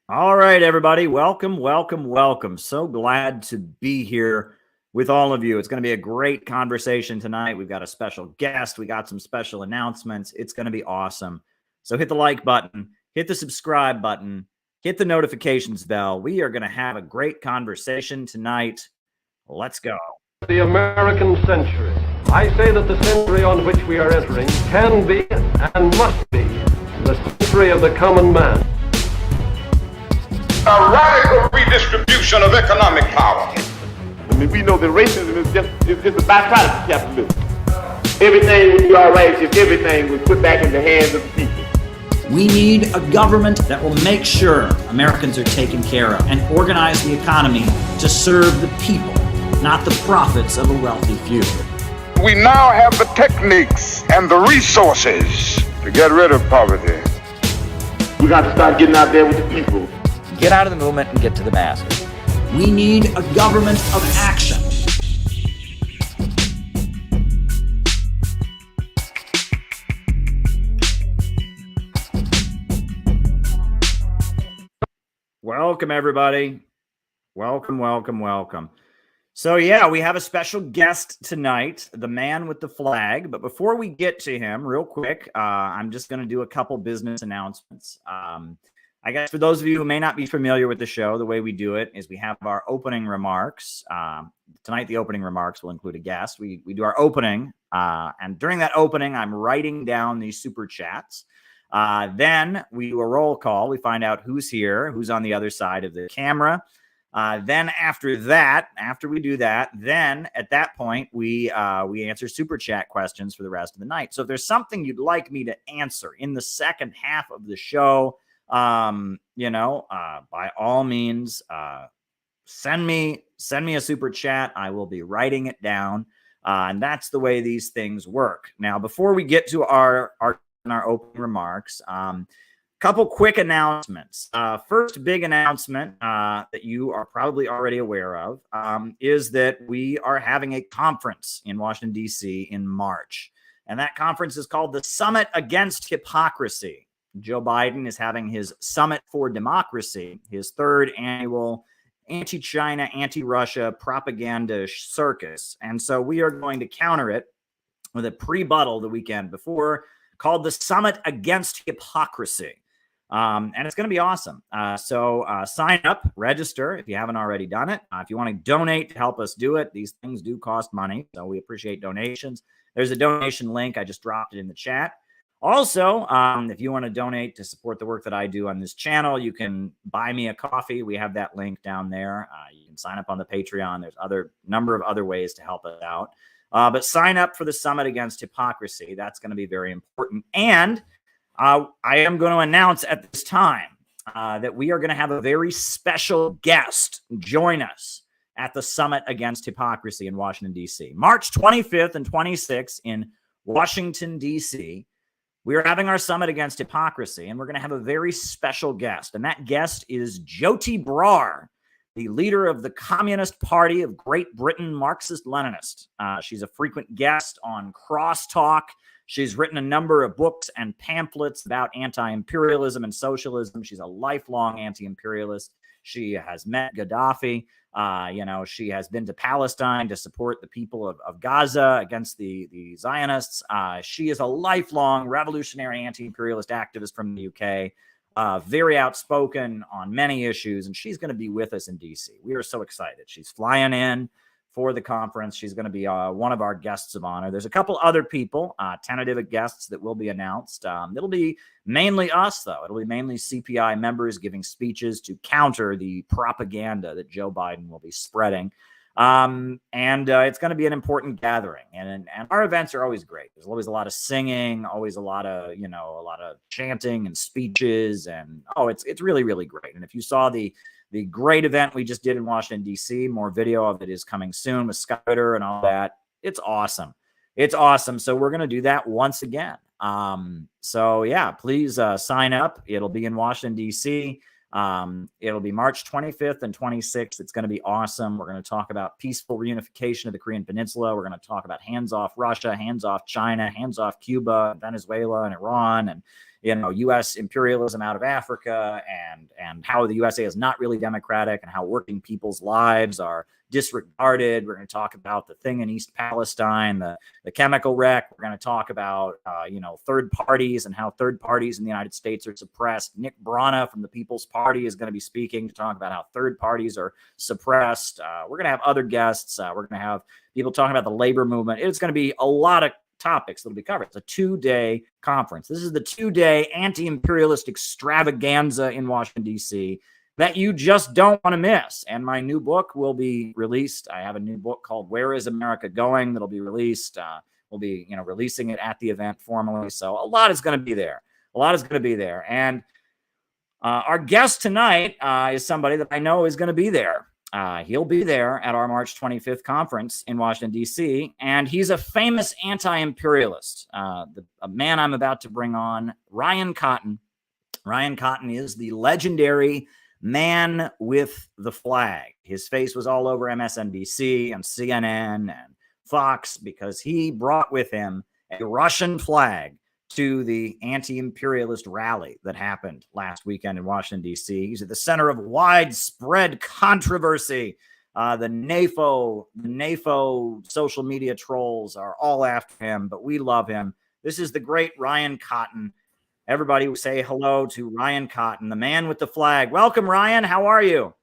All right, everybody. Welcome, welcome, welcome. So glad to be here with all of you. It's going to be a great conversation tonight. We've got a special guest. We got some special announcements. It's going to be awesome. So hit the like button, hit the subscribe button, hit the notifications bell. We are going to have a great conversation tonight. Let's go. The American century. I say that the century on which we are entering can be and must be the century of the common man. A radical redistribution of economic power. I mean, we know that racism is just a byproduct of capitalism. Everything would be all right if everything was put back in the hands of the people. We need a government that will make sure Americans are taken care of and organize the economy to serve the people, not the profits of a wealthy few. We now have the techniques and the resources to get rid of poverty. We got to start getting out there with the people. Get out of the movement and get to the masses. We need a government of action. Welcome, everybody. Welcome, welcome, welcome. So, yeah, we have a special guest tonight, the man with the flag. But before we get to him, real quick, I'm just going to do a couple business announcements. I guess for those of you who may not be familiar with the show, the way we do it is we have our opening remarks. Tonight, the opening remarks will include a guest. We do our opening, and during that opening, I'm writing down these super chats. Then we do a roll call. We find out who's here, who's on the other side of the camera. Then after that, after we do that, then at that point, we answer super chat questions for the rest of the night. So if there's something you'd like me to answer in the second half of the show, by all means, send me a super chat. I will be writing it down. And that's the way these things work. Now, before we get to our opening remarks, couple quick announcements. First big announcement that you are probably already aware of is that we are having a conference in Washington, D.C. in March. And that conference is called the Summit Against Hypocrisy. Joe Biden is having his Summit for Democracy, his third annual anti-China, anti-Russia propaganda circus. And so we are going to counter it with a pre-buttal the weekend before called the Summit Against Hypocrisy. And it's going to be awesome. So sign up, register if you haven't already done it. If you want to donate to help us do it, these things do cost money. So we appreciate donations. There's a donation link. I just dropped it in the chat. Also, if you want to donate to support the work that I do on this channel, you can buy me a coffee. We have that link down there. You can sign up on the Patreon. There's number of other ways to help us out. But sign up for the Summit Against Hypocrisy. That's going to be very important. And I am going to announce at this time that we are going to have a very special guest join us at the Summit Against Hypocrisy in Washington, D.C. March 25th and 26th in Washington, D.C., we are having our Summit Against Hypocrisy, and we're going to have a very special guest. And that guest is Jyoti Brar, the leader of the Communist Party of Great Britain, Marxist-Leninist. She's a frequent guest on Crosstalk. She's written a number of books and pamphlets about anti-imperialism and socialism. She's a lifelong anti-imperialist. She has met Gaddafi. She has been to Palestine to support the people of Gaza against the Zionists. She is a lifelong revolutionary anti-imperialist activist from the UK, very outspoken on many issues, and she's going to be with us in D.C. We are so excited. She's flying in for the conference. She's going to be one of our guests of honor. There's a couple other people, tentative guests that will be announced. It'll be mainly us, though. It'll be mainly CPI members giving speeches to counter the propaganda that Joe Biden will be spreading. And it's going to be an important gathering. And our events are always great. There's always a lot of singing, always a lot of chanting and speeches. And, it's really, really great. And if you saw the great event we just did in Washington, D.C., more video of it is coming soon with Scouter and all that. It's awesome. It's awesome. So we're going to do that once again. Please sign up. It'll be in Washington, D.C. It'll be March 25th and 26th. It's going to be awesome. We're going to talk about peaceful reunification of the Korean Peninsula. We're going to talk about hands off Russia, hands off China, hands off Cuba, Venezuela, and Iran. And U.S. imperialism out of Africa, and how the USA is not really democratic, and how working people's lives are disregarded. We're going to talk about the thing in East Palestine, the chemical wreck. We're going to talk about, third parties and how third parties in the United States are suppressed. Nick Brana from the People's Party is going to be speaking to talk about how third parties are suppressed. We're going to have other guests. We're going to have people talking about the labor movement. It's going to be a lot of topics that'll be covered. It's a 2-day conference. This is the 2-day anti-imperialist extravaganza in Washington, D.C. that you just don't want to miss. And my new book will be released. I have a new book called Where is America Going? That'll be released. We'll be, releasing it at the event formally. So a lot is going to be there. And our guest tonight is somebody that I know is going to be there. He'll be there at our March 25th conference in Washington, D.C., and he's a famous anti-imperialist. A man I'm about to bring on, Ryan Cotten. Ryan Cotten is the legendary man with the flag. His face was all over MSNBC and CNN and Fox because he brought with him a Russian flag to the anti-imperialist rally that happened last weekend in Washington, D.C. He's at the center of widespread controversy. The NAFO social media trolls are all after him, but we love him. This is the great Ryan Cotten. Everybody say hello to Ryan Cotten, the man with the flag. Welcome, Ryan. How are you?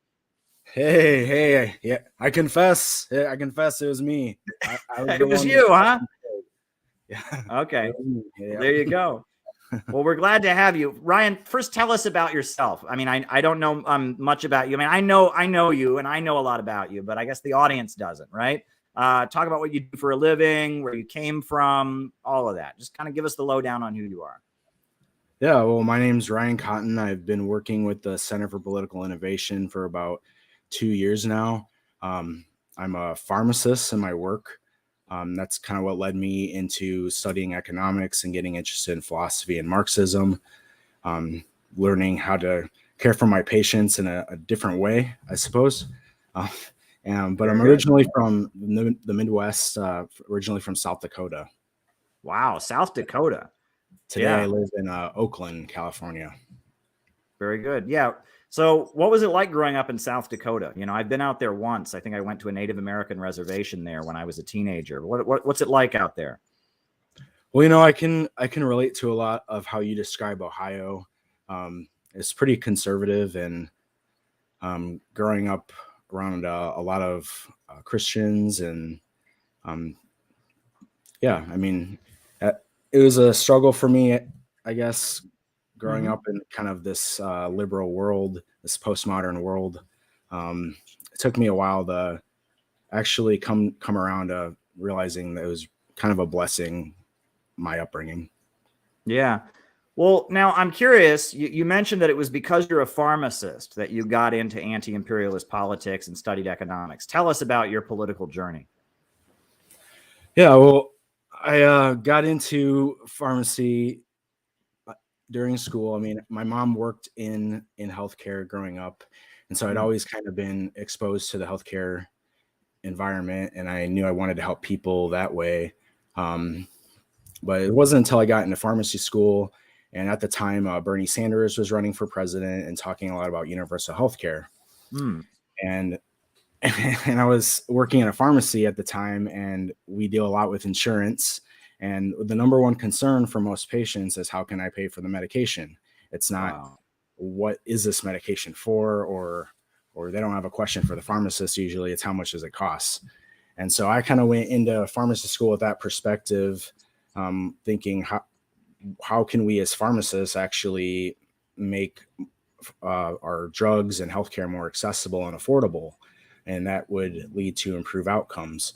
Hey. Yeah, I confess it was me. It was you, huh? Yeah. Okay. Yeah. There you go. Well, we're glad to have you. Ryan, first tell us about yourself. I mean, I don't know much about you. I mean, I know you, and I know a lot about you, but I guess the audience doesn't, right? Talk about what you do for a living, where you came from, all of that. Just kind of give us the lowdown on who you are. Yeah, well, my name's Ryan Cotten. I've been working with the Center for Political Innovation for about 2 years now. I'm a pharmacist in my work. That's kind of what led me into studying economics and getting interested in philosophy and Marxism, learning how to care for my patients in a different way, I suppose. But I'm originally from the Midwest, originally from South Dakota. Wow, South Dakota. Today I live in Oakland, California. Very good. Yeah. So what was it like growing up in South Dakota? I've been out there once. I think I went to a Native American reservation there when I was a teenager. What's it like out there? Well, I can relate to a lot of how you describe Ohio. It's pretty conservative, and growing up around a lot of Christians, and it was a struggle for me, I guess, growing up in kind of this liberal world, this postmodern world. It took me a while to actually come around to realizing that it was kind of a blessing, my upbringing. Yeah. Well, now I'm curious, you mentioned that it was because you're a pharmacist that you got into anti-imperialist politics and studied economics. Tell us about your political journey. Yeah, well, I got into pharmacy during school. I mean, my mom worked in healthcare growing up, and so I'd always kind of been exposed to the healthcare environment, and I knew I wanted to help people that way. But it wasn't until I got into pharmacy school, and at the time, Bernie Sanders was running for president and talking a lot about universal healthcare. And I was working in a pharmacy at the time, and we deal a lot with insurance. And the number one concern for most patients is, how can I pay for the medication? It's not what is this medication for, or they don't have a question for the pharmacist. Usually it's how much does it cost? And so I kind of went into pharmacy school with that perspective, thinking how can we as pharmacists actually make our drugs and healthcare more accessible and affordable? And that would lead to improved outcomes.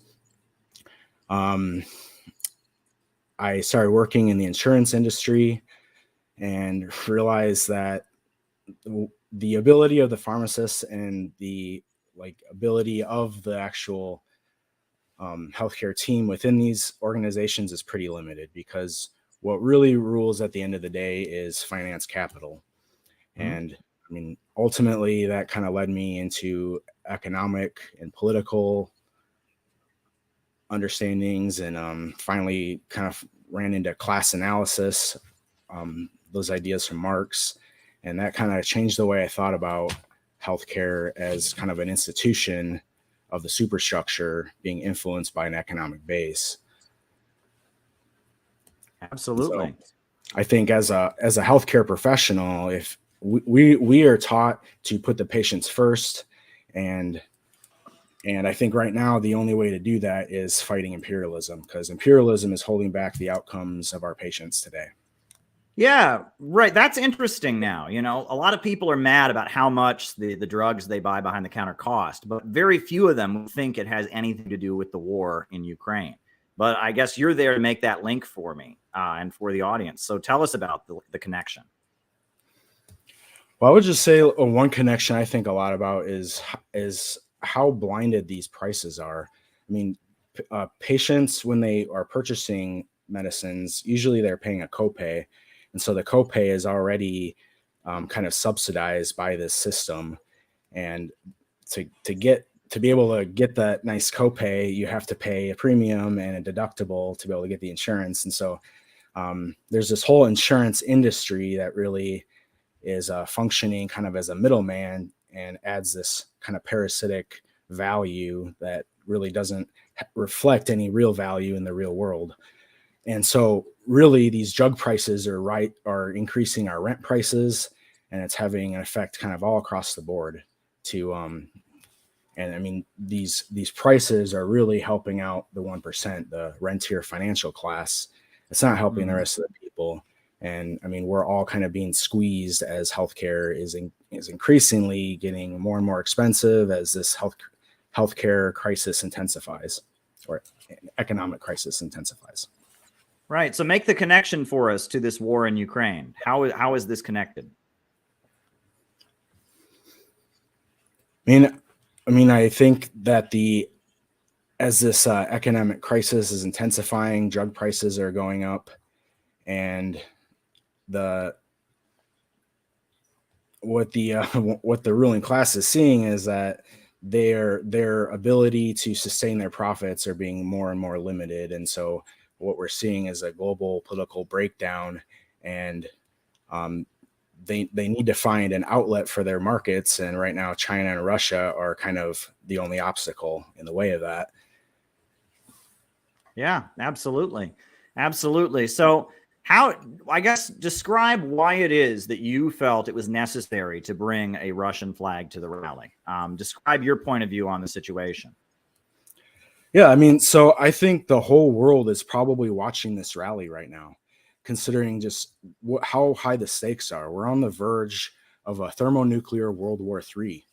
I started working in the insurance industry and realized that the ability of the pharmacist and the ability of the actual healthcare team within these organizations is pretty limited, because what really rules at the end of the day is finance capital. And I mean, ultimately that kind of led me into economic and political understandings, and finally kind of ran into class analysis, those ideas from Marx, and that kind of changed the way I thought about healthcare as kind of an institution of the superstructure being influenced by an economic base. Absolutely. So I think as a healthcare professional, if we are taught to put the patients first, and I think right now the only way to do that is fighting imperialism, because imperialism is holding back the outcomes of our patients today. Yeah, right. That's interesting now. You know, a lot of people are mad about how much the drugs they buy behind the counter cost, but very few of them think it has anything to do with the war in Ukraine. But I guess you're there to make that link for me and for the audience. So tell us about the connection. Well, I would just say one connection I think a lot about is how blinded these prices are. I mean, patients, when they are purchasing medicines, usually they're paying a copay. And so the copay is already kind of subsidized by this system. And to be able to get that nice copay, you have to pay a premium and a deductible to be able to get the insurance. And so there's this whole insurance industry that really is functioning kind of as a middleman and adds this kind of parasitic value that really doesn't reflect any real value in the real world. And so really these drug prices are increasing our rent prices, and it's having an effect kind of all across the board to and I mean these prices are really helping out the 1%, the rentier financial class. It's not helping the rest of the people. And I mean, we're all kind of being squeezed as healthcare is increasingly getting more and more expensive as this healthcare crisis intensifies, or economic crisis intensifies. Right. So make the connection for us to this war in Ukraine. How is this connected? I mean, I think that as this economic crisis is intensifying, drug prices are going up, and what the ruling class is seeing is that their ability to sustain their profits are being more and more limited. And so what we're seeing is a global political breakdown, and they need to find an outlet for their markets. And right now, China and Russia are kind of the only obstacle in the way of that. Yeah, absolutely. Absolutely. So I guess, describe why it is that you felt it was necessary to bring a Russian flag to the rally. Describe your point of view on the situation. Yeah, I mean, so I think the whole world is probably watching this rally right now, considering just how high the stakes are. We're on the verge of a thermonuclear World War III.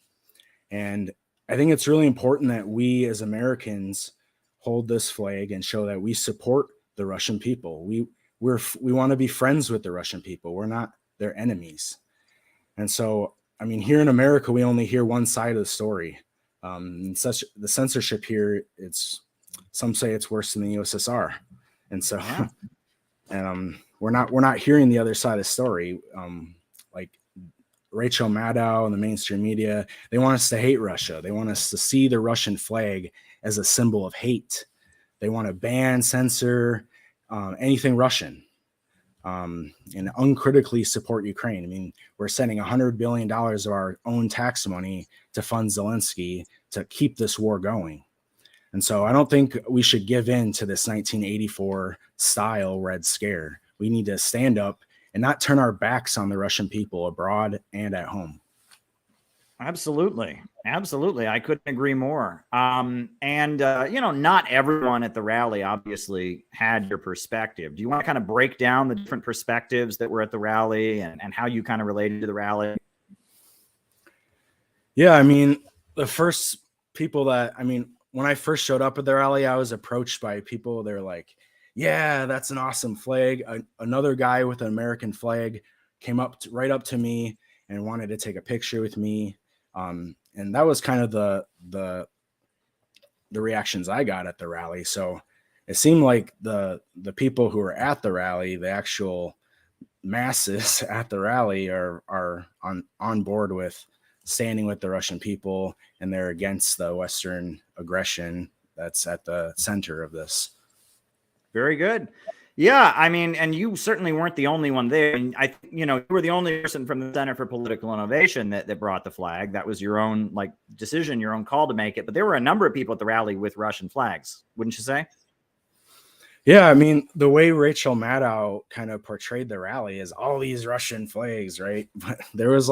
And I think it's really important that we as Americans hold this flag and show that we support the Russian people. We want to be friends with the Russian people. We're not their enemies. And so, I mean, here in America, we only hear one side of the story. The censorship here, some say it's worse than the USSR. And so, and we're not hearing the other side of the story. Like Rachel Maddow and the mainstream media, they want us to hate Russia. They want us to see the Russian flag as a symbol of hate. They want to ban, censor anything Russian, and uncritically support Ukraine. I mean, we're sending $100 billion of our own tax money to fund Zelensky to keep this war going. And so I don't think we should give in to this 1984 style Red Scare. We need to stand up and not turn our backs on the Russian people abroad and at home. Absolutely. Absolutely. I couldn't agree more. Not everyone at the rally obviously had your perspective. Do you want to kind of break down the different perspectives that were at the rally and how you kind of related to the rally? Yeah, I mean, the first people when I first showed up at the rally, I was approached by people. They're like, yeah, that's an awesome flag. Another guy with an American flag came right up to me and wanted to take a picture with me. And that was kind of the reactions I got at the rally. So it seemed like the people who were at the rally, the actual masses at the rally are on board with standing with the Russian people, and they're against the Western aggression that's at the center of this. Very good. Yeah, I mean, and you certainly weren't the only one there. And you were the only person from the Center for Political Innovation that brought the flag. That was your own decision, your own call to make it. But there were a number of people at the rally with Russian flags, wouldn't you say? Yeah, I mean, the way Rachel Maddow kind of portrayed the rally is all these Russian flags, right? But there was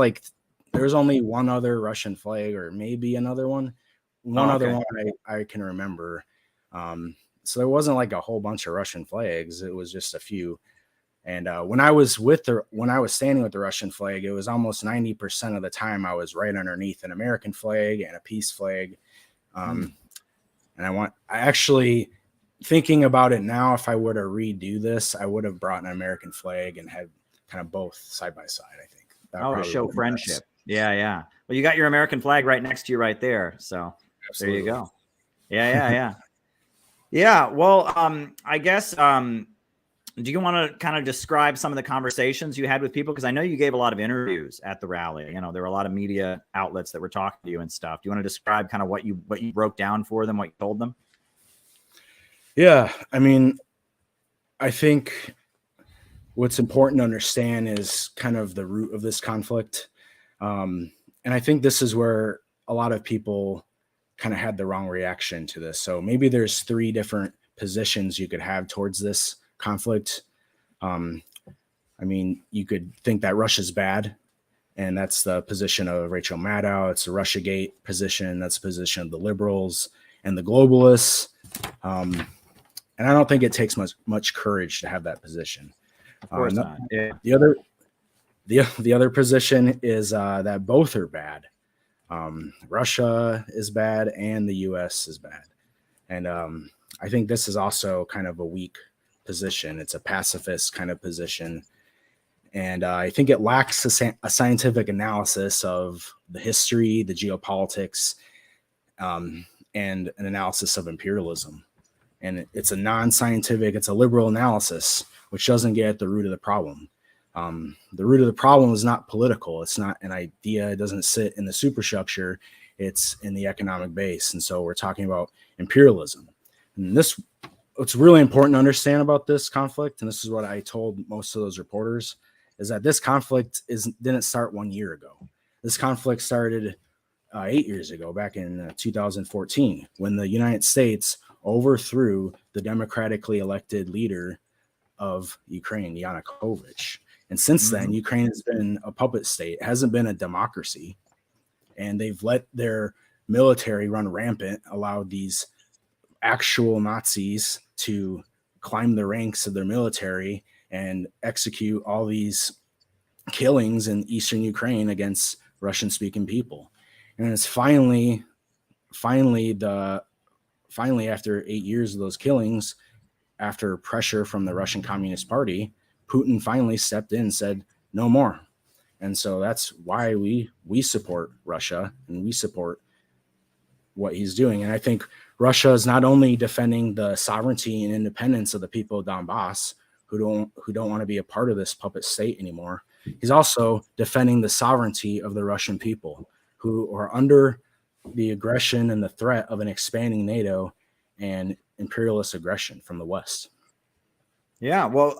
only one other Russian flag, or maybe another one. Other one I can remember. So there wasn't like a whole bunch of Russian flags. It was just a few. And when I was standing with the Russian flag, it was almost 90% of the time I was right underneath an American flag and a peace flag. And I actually, thinking about it now, if I were to redo this, I would have brought an American flag and had kind of both side by side, I think. To show friendship. Yeah. Well, you got your American flag right next to you right there. So Absolutely. There you go. Yeah. Yeah, well, I guess, do you want to kind of describe some of the conversations you had with people? Because I know you gave a lot of interviews at the rally. There were a lot of media outlets that were talking to you and stuff. Do you want to describe kind of what you broke down for them, what you told them? Yeah, I mean, I think what's important to understand is kind of the root of this conflict. And I think this is where a lot of people kind of had the wrong reaction to this. So maybe there's 3 different positions you could have towards this conflict. I mean, you could think that Russia's bad, and that's the position of Rachel Maddow. It's the Russiagate position. That's the position of the liberals and the globalists. And I don't think it takes much courage to have that position. Of course not. Yeah. The other position is that both are bad. Russia is bad and the U.S. is bad. And I think this is also kind of a weak position. It's a pacifist kind of position. And I think it lacks a scientific analysis of the history, the geopolitics, and an analysis of imperialism. And it's a non-scientific, it's a liberal analysis, which doesn't get at the root of the problem. The root of the problem is not political. It's not an idea. It doesn't sit in the superstructure. It's in the economic base. And so we're talking about imperialism. And what's really important to understand about this conflict, and this is what I told most of those reporters, is that this conflict didn't start 1 year ago. This conflict started 8 years ago, back in 2014, when the United States overthrew the democratically elected leader of Ukraine, Yanukovych. And since then, Ukraine has been a puppet state. It hasn't been a democracy. And they've let their military run rampant, allowed these actual Nazis to climb the ranks of their military and execute all these killings in eastern Ukraine against Russian-speaking people. And it's finally after 8 years of those killings, after pressure from the Russian Communist Party, Putin finally stepped in and said, no more. And so that's why we support Russia and we support what he's doing. And I think Russia is not only defending the sovereignty and independence of the people of Donbass who don't want to be a part of this puppet state anymore. He's also defending the sovereignty of the Russian people who are under the aggression and the threat of an expanding NATO and imperialist aggression from the West. Yeah, well,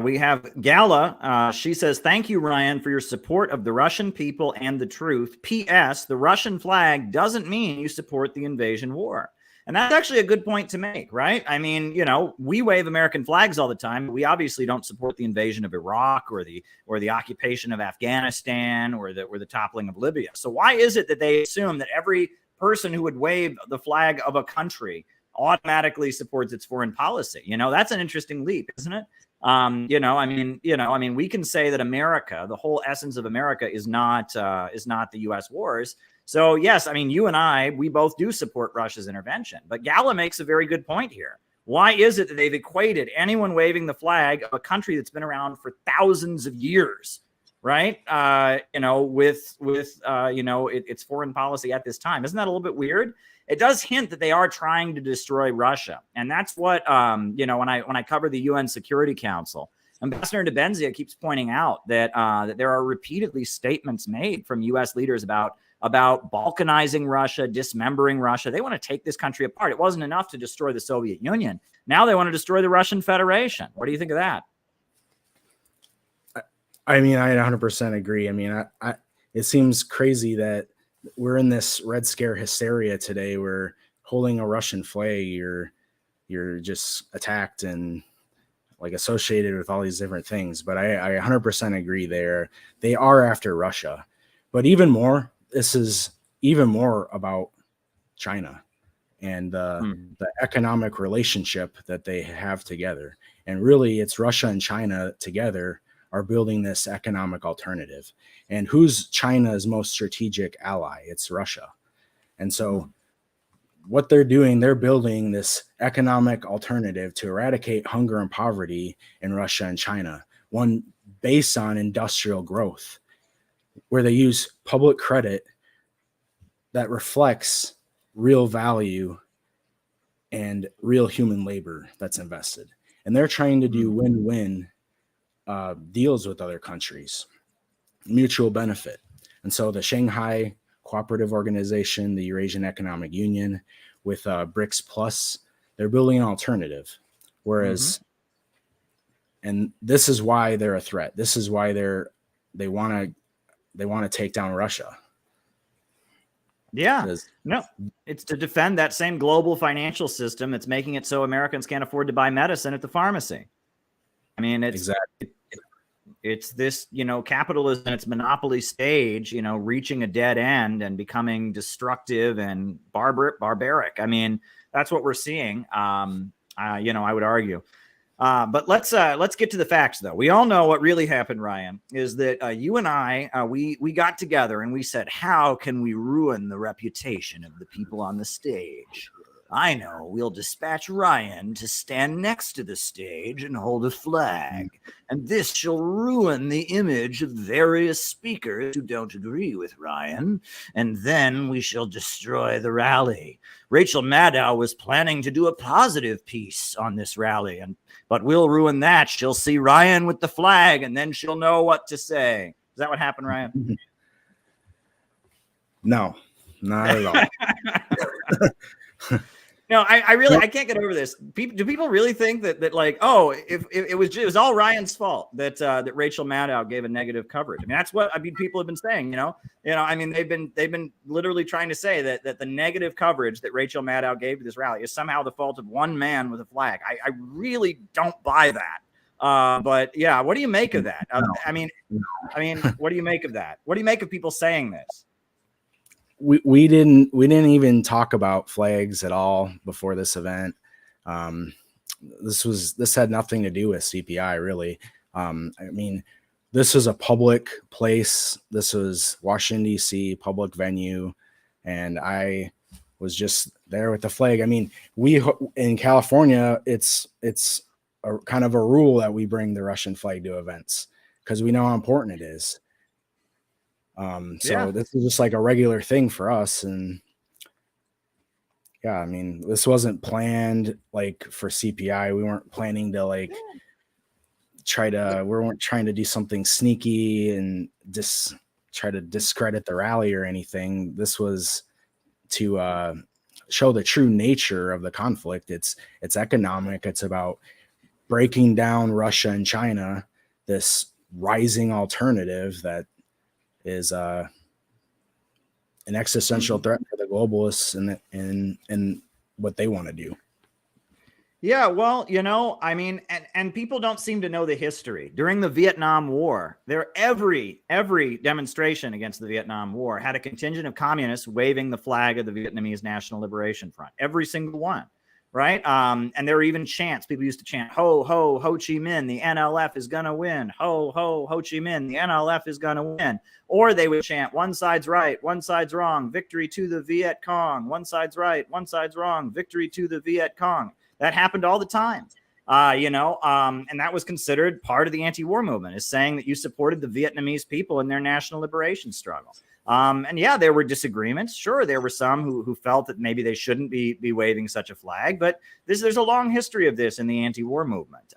we have Gala. She says, thank you, Ryan, for your support of the Russian people and the truth. P.S. The Russian flag doesn't mean you support the invasion war. And that's actually a good point to make, right? I mean, we wave American flags all the time. We obviously don't support the invasion of Iraq or the occupation of Afghanistan or the toppling of Libya. So why is it that they assume that every person who would wave the flag of a country automatically supports its foreign policy? That's an interesting leap, isn't it? We can say that America, the whole essence of America, is not the U.S. wars. So yes, you and I, we both do support Russia's intervention. But Gala makes a very good point here. Why is it that they've equated anyone waving the flag of a country that's been around for thousands of years, right? With its foreign policy at this time? Isn't that a little bit weird? It does hint that they are trying to destroy Russia. And that's what, when I cover the UN Security Council, Ambassador Ndebenzia keeps pointing out that that there are repeatedly statements made from U.S. leaders about balkanizing Russia, dismembering Russia. They want to take this country apart. It wasn't enough to destroy the Soviet Union. Now they want to destroy the Russian Federation. What do you think of that? I mean, I 100% agree. I mean, it seems crazy that we're in this Red Scare hysteria today. We're holding a Russian flag. You're just attacked and like associated with all these different things. But I 100% agree there. They are after Russia. But even more, this is even more about China and the economic relationship that they have together. And really, it's Russia and China together are building this economic alternative. And who's China's most strategic ally? It's Russia. And so what they're doing, they're building this economic alternative to eradicate hunger and poverty in Russia and China, one based on industrial growth, where they use public credit that reflects real value and real human labor that's invested. And they're trying to do win-win deals with other countries, mutual benefit. And so the Shanghai Cooperative Organization, the Eurasian Economic Union, with BRICS Plus, they're building an alternative. Whereas, and this is why they're a threat. This is why they want to take down Russia. Yeah, no, it's to defend that same global financial system that's making it so Americans can't afford to buy medicine at the pharmacy. I mean, it's exactly. It's this, capitalism in its monopoly stage, reaching a dead end and becoming destructive and barbaric. I mean, that's what we're seeing. I would argue. But let's get to the facts, though. We all know what really happened, Ryan, is that you and I, we got together and we said, how can we ruin the reputation of the people on the stage? I know, we'll dispatch Ryan to stand next to the stage and hold a flag, and this shall ruin the image of various speakers who don't agree with Ryan, and then we shall destroy the rally. Rachel Maddow was planning to do a positive piece on this rally, but we'll ruin that. She'll see Ryan with the flag, and then she'll know what to say. Is that what happened, Ryan? No, not at all. No, I can't get over this. Do people really think that like, oh, if it was all Ryan's fault that Rachel Maddow gave a negative coverage? I mean, that's what people have been saying. I mean, they've been literally trying to say that the negative coverage that Rachel Maddow gave to this rally is somehow the fault of one man with a flag. I really don't buy that. But yeah, what do you make of that? I mean, what do you make of that? What do you make of people saying this? We didn't even talk about flags at all before this event. This had nothing to do with CPI, really. I mean, this was a public place. This was Washington, D.C., public venue, and I was just there with the flag. I mean, we in California, it's a kind of a rule that we bring the Russian flag to events because we know how important it is. This is just like a regular thing for us. And yeah, I mean, this wasn't planned like for CPI. We weren't planning to we weren't trying to do something sneaky and try to discredit the rally or anything. This was to show the true nature of the conflict. It's economic. It's about breaking down Russia and China, this rising alternative that is an existential threat for the globalists and what they want to do. Yeah, well, I mean, and people don't seem to know the history. During the Vietnam War, every demonstration against the Vietnam War had a contingent of communists waving the flag of the Vietnamese National Liberation Front. Every single one. Right. And there were even chants. People used to chant, ho, ho, Ho Chi Minh, the NLF is going to win. Ho, ho, Ho Chi Minh, the NLF is going to win. Or they would chant, one side's right, one side's wrong, victory to the Viet Cong. One side's right, one side's wrong, victory to the Viet Cong. That happened all the time. And that was considered part of the anti-war movement, is saying that you supported the Vietnamese people in their national liberation struggle. And yeah, there were disagreements. Sure, there were some who felt that maybe they shouldn't be waving such a flag, but there's a long history of this in the anti-war movement.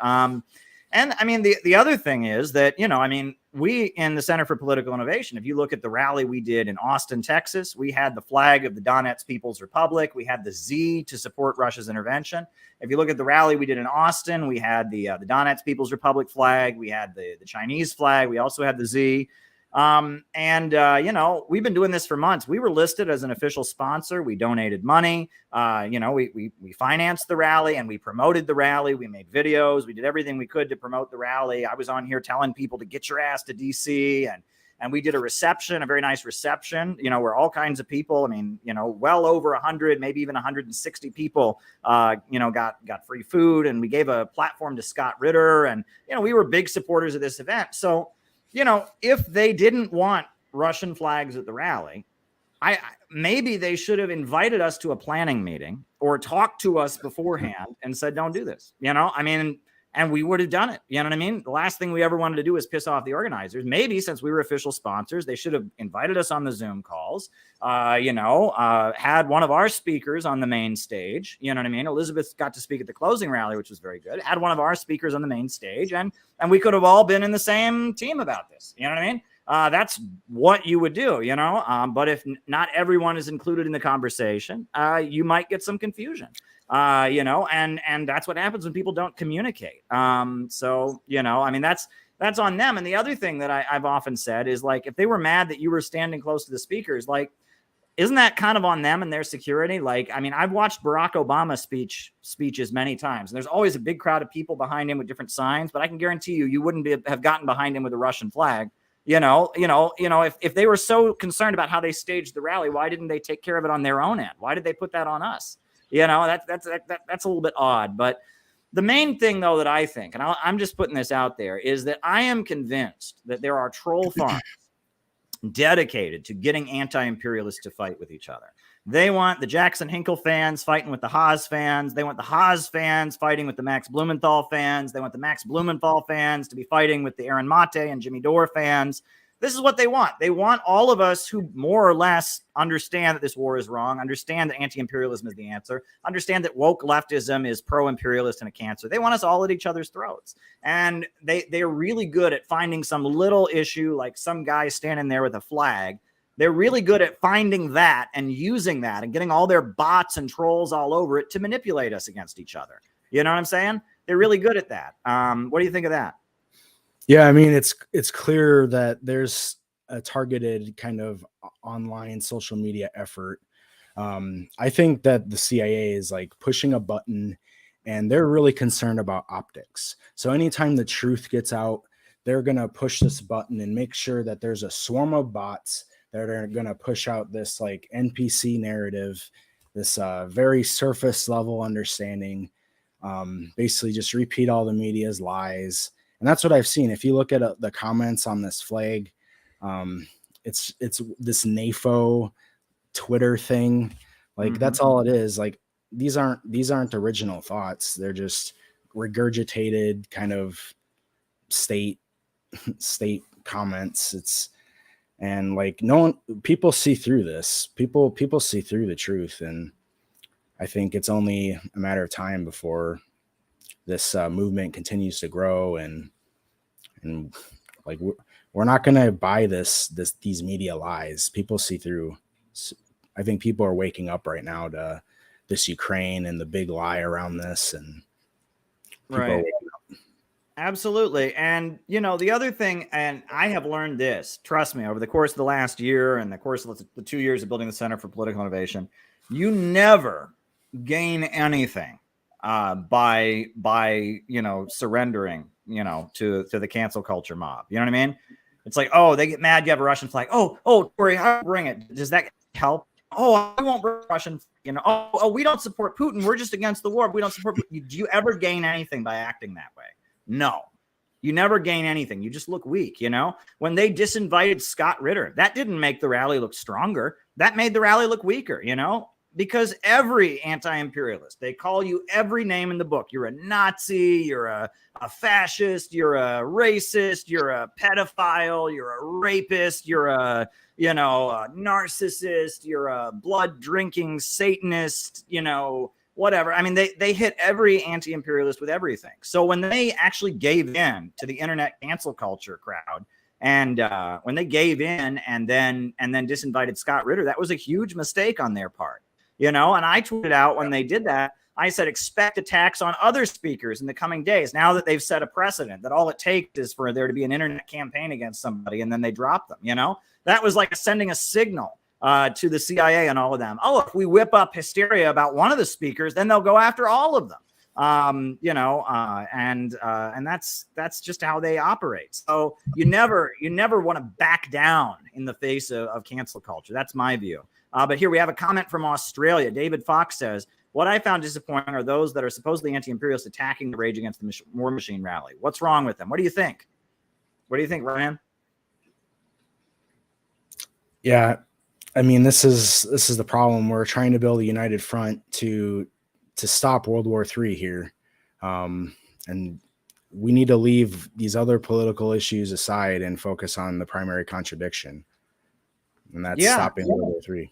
And I mean, the other thing is that, I mean, we in the Center for Political Innovation, if you look at the rally we did in Austin, Texas, we had the flag of the Donetsk People's Republic. We had the Z to support Russia's intervention. If you look at the rally we did in Austin, we had the Donetsk People's Republic flag. We had the Chinese flag. We also had the Z. We've been doing this for months. We were listed as an official sponsor. We donated money. We financed the rally and we promoted the rally. We made videos. We did everything we could to promote the rally. I was on here telling people to get your ass to DC, and we did a reception, a very nice reception, where all kinds of people, I mean, well over 100, maybe even 160 people, got free food, and we gave a platform to Scott Ritter, and, we were big supporters of this event. So, if they didn't want Russian flags at the rally, maybe they should have invited us to a planning meeting or talked to us beforehand and said, don't do this, I mean, and we would have done it. You know what I mean? The last thing we ever wanted to do was piss off the organizers. Maybe since we were official sponsors, they should have invited us on the Zoom calls, had one of our speakers on the main stage. You know what I mean? Elizabeth got to speak at the closing rally, which was very good. Had one of our speakers on the main stage, and we could have all been in the same team about this. You know what I mean? That's what you would do, but if not everyone is included in the conversation, you might get some confusion. And that's what happens when people don't communicate. I mean, that's on them. And the other thing that I've often said is, like, if they were mad that you were standing close to the speakers, like, isn't that kind of on them and their security? Like, I mean, I've watched Barack Obama speeches many times, and there's always a big crowd of people behind him with different signs, but I can guarantee you wouldn't have gotten behind him with a Russian flag. If they were so concerned about how they staged the rally, why didn't they take care of it on their own end? Why did they put that on us? That's a little bit odd. But the main thing, though, that I think, and I'm just putting this out there, is that I am convinced that there are troll farms dedicated to getting anti-imperialists to fight with each other. They want the Jackson Hinkle fans fighting with the Haas fans. They want the Haas fans fighting with the Max Blumenthal fans. They want the Max Blumenthal fans to be fighting with the Aaron Mate and Jimmy Dore fans. This is what they want. They want all of us who more or less understand that this war is wrong, understand that anti-imperialism is the answer, understand that woke leftism is pro-imperialist and a cancer. They want us all at each other's throats. And they're really good at finding some little issue, like some guy standing there with a flag. They're really good at finding that and using that and getting all their bots and trolls all over it to manipulate us against each other. You know what I'm saying? They're really good at that. What do you think of that? Yeah, I mean, it's clear that there's a targeted kind of online social media effort. I think that the CIA is like pushing a button, and they're really concerned about optics. So anytime the truth gets out, they're going to push this button and make sure that there's a swarm of bots that are going to push out this like NPC narrative, this very surface level understanding, basically just repeat all the media's lies. And that's what I've seen. If you look at the comments on this flag, it's this NAFO Twitter thing. Like, that's all it is. Like, these aren't original thoughts. They're just regurgitated kind of state comments. And like, people see through this. People see through the truth. And I think it's only a matter of time before this movement continues to grow, and like, we're not going to buy these media lies. People see through. I think people are waking up right now to this Ukraine and the big lie around this, and people are waking up. Absolutely. And the other thing, and I have learned this, trust me, over the course of the last year and the course of the 2 years of building the Center for Political Innovation, you never gain anything by surrendering, to the cancel culture mob. You know what I mean? It's like, oh, they get mad. You have a Russian flag. Oh, Tori, I'll bring it. Does that help? Oh, I won't bring Russian. Oh, we don't support Putin. We're just against the war. We don't support. Do you ever gain anything by acting that way? No, you never gain anything. You just look weak. When they disinvited Scott Ritter, that didn't make the rally look stronger. That made the rally look weaker. Because every anti-imperialist, they call you every name in the book. You're a Nazi, you're a fascist, you're a racist, you're a pedophile, you're a rapist, you're a narcissist, you're a blood drinking Satanist, whatever. I mean, they hit every anti-imperialist with everything. So when they actually gave in to the internet cancel culture crowd, and when they gave in and then disinvited Scott Ritter, that was a huge mistake on their part, you know. And I tweeted out when they did that, I said, expect attacks on other speakers in the coming days. Now that they've set a precedent that all it takes is for there to be an internet campaign against somebody and then they drop them, you know, that was like sending a signal to the CIA and all of them. Oh, if we whip up hysteria about one of the speakers, then they'll go after all of them. You know, and that's just how they operate. So you never want to back down in the face of cancel culture. That's my view. But here we have a comment from Australia. David Fox says, what I found disappointing are those that are supposedly anti-imperialist attacking the Rage Against the War Machine rally. What's wrong with them? What do you think? What do you think, Ryan? Yeah, I mean, this is the problem. We're trying to build a united front to stop World War III here. And we need to leave these other political issues aside and focus on the primary contradiction. And that's stopping World War III.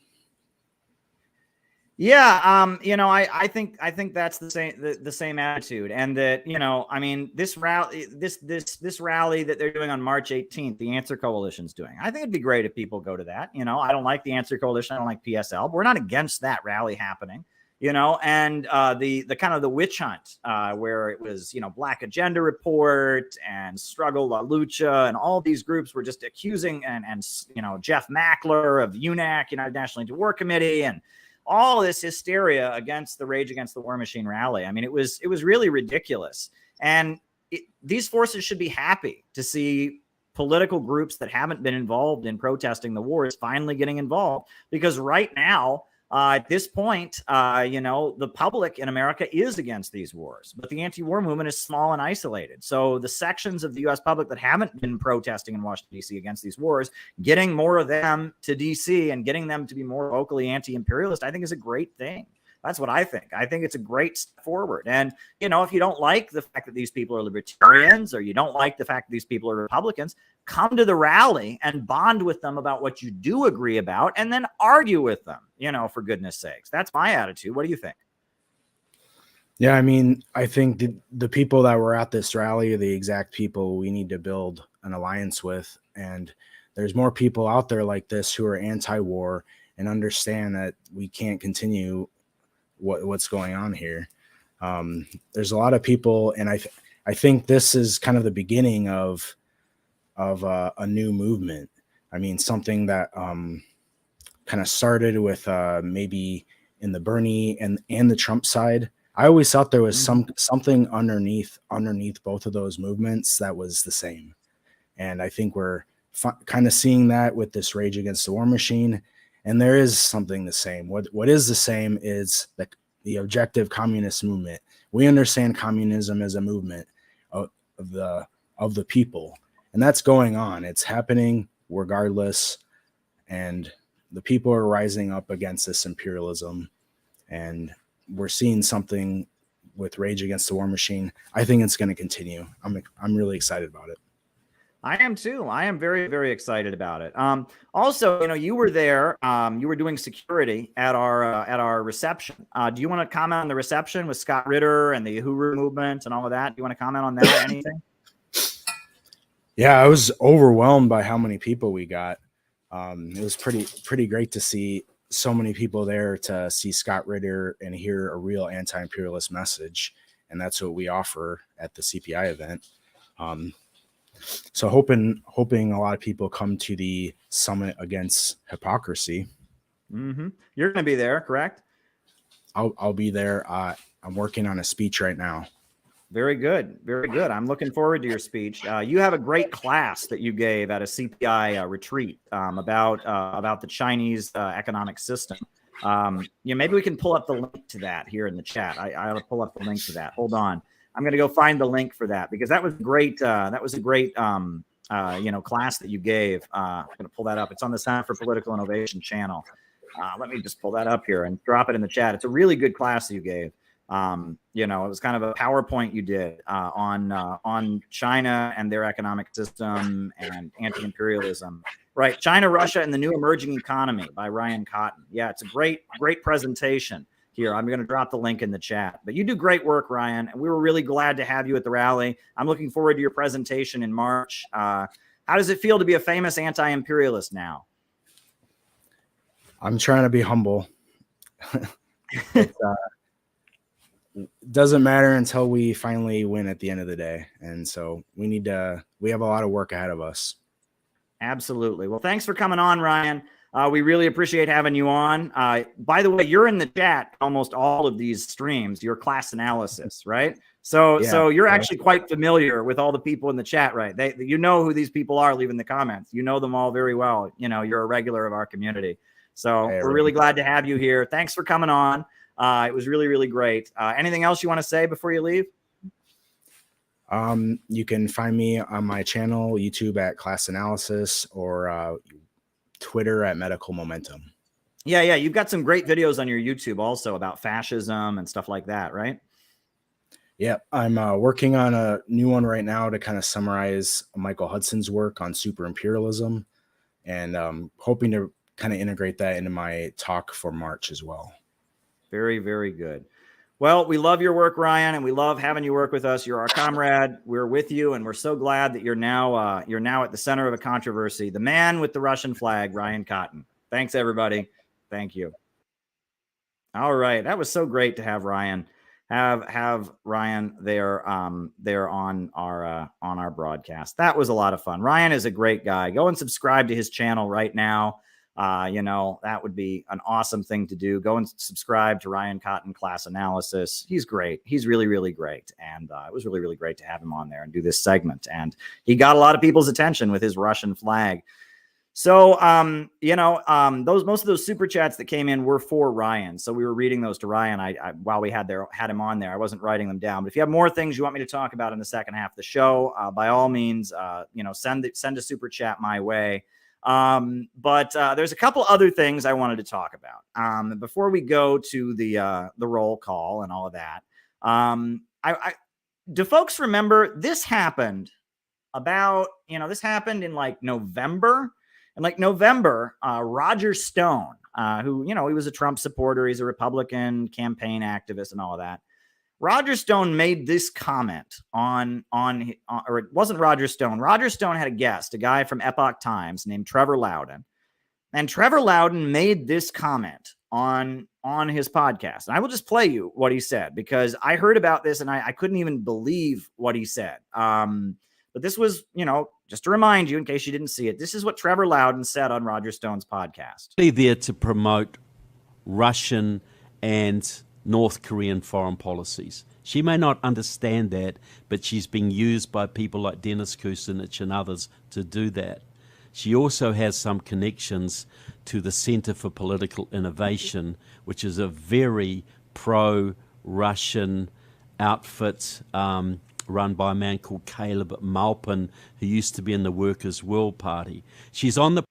Yeah, you know, I think that's the same attitude, and that, you know, I mean, this rally that they're doing on March 18th, the Answer Coalition's doing. I think it'd be great if people go to that. You know, I don't like the Answer Coalition, I don't like PSL, but we're not against that rally happening. You know, and the kind of the witch hunt where it was, you know, Black Agenda Report and Struggle La Lucha and all these groups were just accusing and you know, Jeff Mackler of UNAC, United National Anti-War Committee, and all this hysteria against the Rage Against the War Machine rally. I mean, it was really ridiculous. And these forces should be happy to see political groups that haven't been involved in protesting the wars finally getting involved, because right now, at this point, you know, the public in America is against these wars, but the anti-war movement is small and isolated. So the sections of the U.S. public that haven't been protesting in Washington, D.C. against these wars, getting more of them to D.C. and getting them to be more vocally anti-imperialist, I think is a great thing. That's what I think. I think it's a great step forward. And, you know, if you don't like the fact that these people are libertarians, or you don't like the fact that these people are Republicans, come to the rally and bond with them about what you do agree about, and then argue with them, you know, for goodness sakes. That's my attitude. What do you think? Yeah, I mean, I think the people that were at this rally are the exact people we need to build an alliance with. And there's more people out there like this who are anti-war and understand that we can't continue what's going on here. There's a lot of people, and I think this is kind of the beginning of a new movement. I mean, something that kind of started with maybe in the Bernie and the Trump side. I always thought there was something underneath both of those movements that was the same, and I think we're kind of seeing that with this Rage Against the War Machine. And there is something the same. What is the same is the objective communist movement. We understand communism as a movement of the people, and that's going on. It's happening regardless, and the people are rising up against this imperialism, and we're seeing something with Rage Against the War Machine. I think it's going to continue. I'm really excited about it. I am too. I am very, very excited about it. Also, you know, you were there. You were doing security at our reception. Do you want to comment on the reception with Scott Ritter and the Uhuru movement and all of that? Do you want to comment on that? Anything? Yeah, I was overwhelmed by how many people we got. It was pretty great to see so many people there to see Scott Ritter and hear a real anti-imperialist message, and that's what we offer at the CPI event. So hoping a lot of people come to the Summit Against Hypocrisy. Mm-hmm. You're going to be there, correct? I'll be there. I'm working on a speech right now. Very good. Very good. I'm looking forward to your speech. You have a great class that you gave at a CPI retreat about the Chinese economic system. Maybe we can pull up the link to that here in the chat. I'll pull up the link to that. Hold on. I'm going to go find the link for that, because that was great. That was a great, class that you gave. I'm going to pull that up. It's on the Center for Political Innovation channel. Let me just pull that up here and drop it in the chat. It's a really good class that you gave. It was kind of a PowerPoint you did on China and their economic system and anti-imperialism. Right. China, Russia, and the New Emerging Economy by Ryan Cotten. Yeah, it's a great presentation. here. I'm going to drop the link in the chat. But you do great work, Ryan, and we were really glad to have you at the rally. I'm looking forward to your presentation in March. How does it feel to be a famous anti-imperialist now? I'm trying to be humble. It doesn't matter until we finally win at the end of the day. And so we have a lot of work ahead of us. Absolutely. Well, thanks for coming on, Ryan. We really appreciate having you on. By the way, you're in the chat almost all of these streams, your class analysis, right? So you're actually quite familiar with all the people in the chat, right? You know who these people are leaving the comments. You know them all very well. You know, you're a regular of our community. So we're really glad to have you here. Thanks for coming on. It was really, really great. Anything else you want to say before you leave? You can find me on my channel, YouTube at Class Analysis, or Twitter at Medical Momentum. Yeah. You've got some great videos on your YouTube also about fascism and stuff like that, right? Yeah, I'm working on a new one right now to kind of summarize Michael Hudson's work on super imperialism, and hoping to kind of integrate that into my talk for March as well. Very, very good. Well, we love your work, Ryan, and we love having you work with us. You're our comrade. We're with you, and we're so glad that you're now at the center of a controversy. The man with the Russian flag, Ryan Cotten. Thanks, everybody. Thank you. All right, that was so great to have Ryan. Have Ryan there on our broadcast. That was a lot of fun. Ryan is a great guy. Go and subscribe to his channel right now. That would be an awesome thing to do. Go and subscribe to Ryan Cotten Class Analysis. He's great. He's really, really great. And it was really, really great to have him on there and do this segment. And he got a lot of people's attention with his Russian flag. So, most of those super chats that came in were for Ryan. So we were reading those to Ryan. While we had him on there, I wasn't writing them down. But if you have more things you want me to talk about in the second half of the show, by all means, send a super chat my way. But there's a couple other things I wanted to talk about before we go to the roll call and all of that. Do folks remember this happened this happened in like November? In like November, Roger Stone, who, he was a Trump supporter, he's a Republican campaign activist and all of that. Roger Stone made this comment or it wasn't Roger Stone. Roger Stone had a guest, a guy from Epoch Times named Trevor Loudon. And Trevor Loudon made this comment on his podcast. And I will just play you what he said, because I heard about this and I couldn't even believe what he said. But this was, just to remind you, in case you didn't see it, this is what Trevor Loudon said on Roger Stone's podcast. There to promote Russian and North Korean foreign policies. She may not understand that, but she's being used by people like Dennis Kucinich and others to do that. She also has some connections to the Center for Political Innovation, which is a very pro-Russian outfit run by a man called Caleb Maupin, who used to be in the Workers' World Party. She's on the...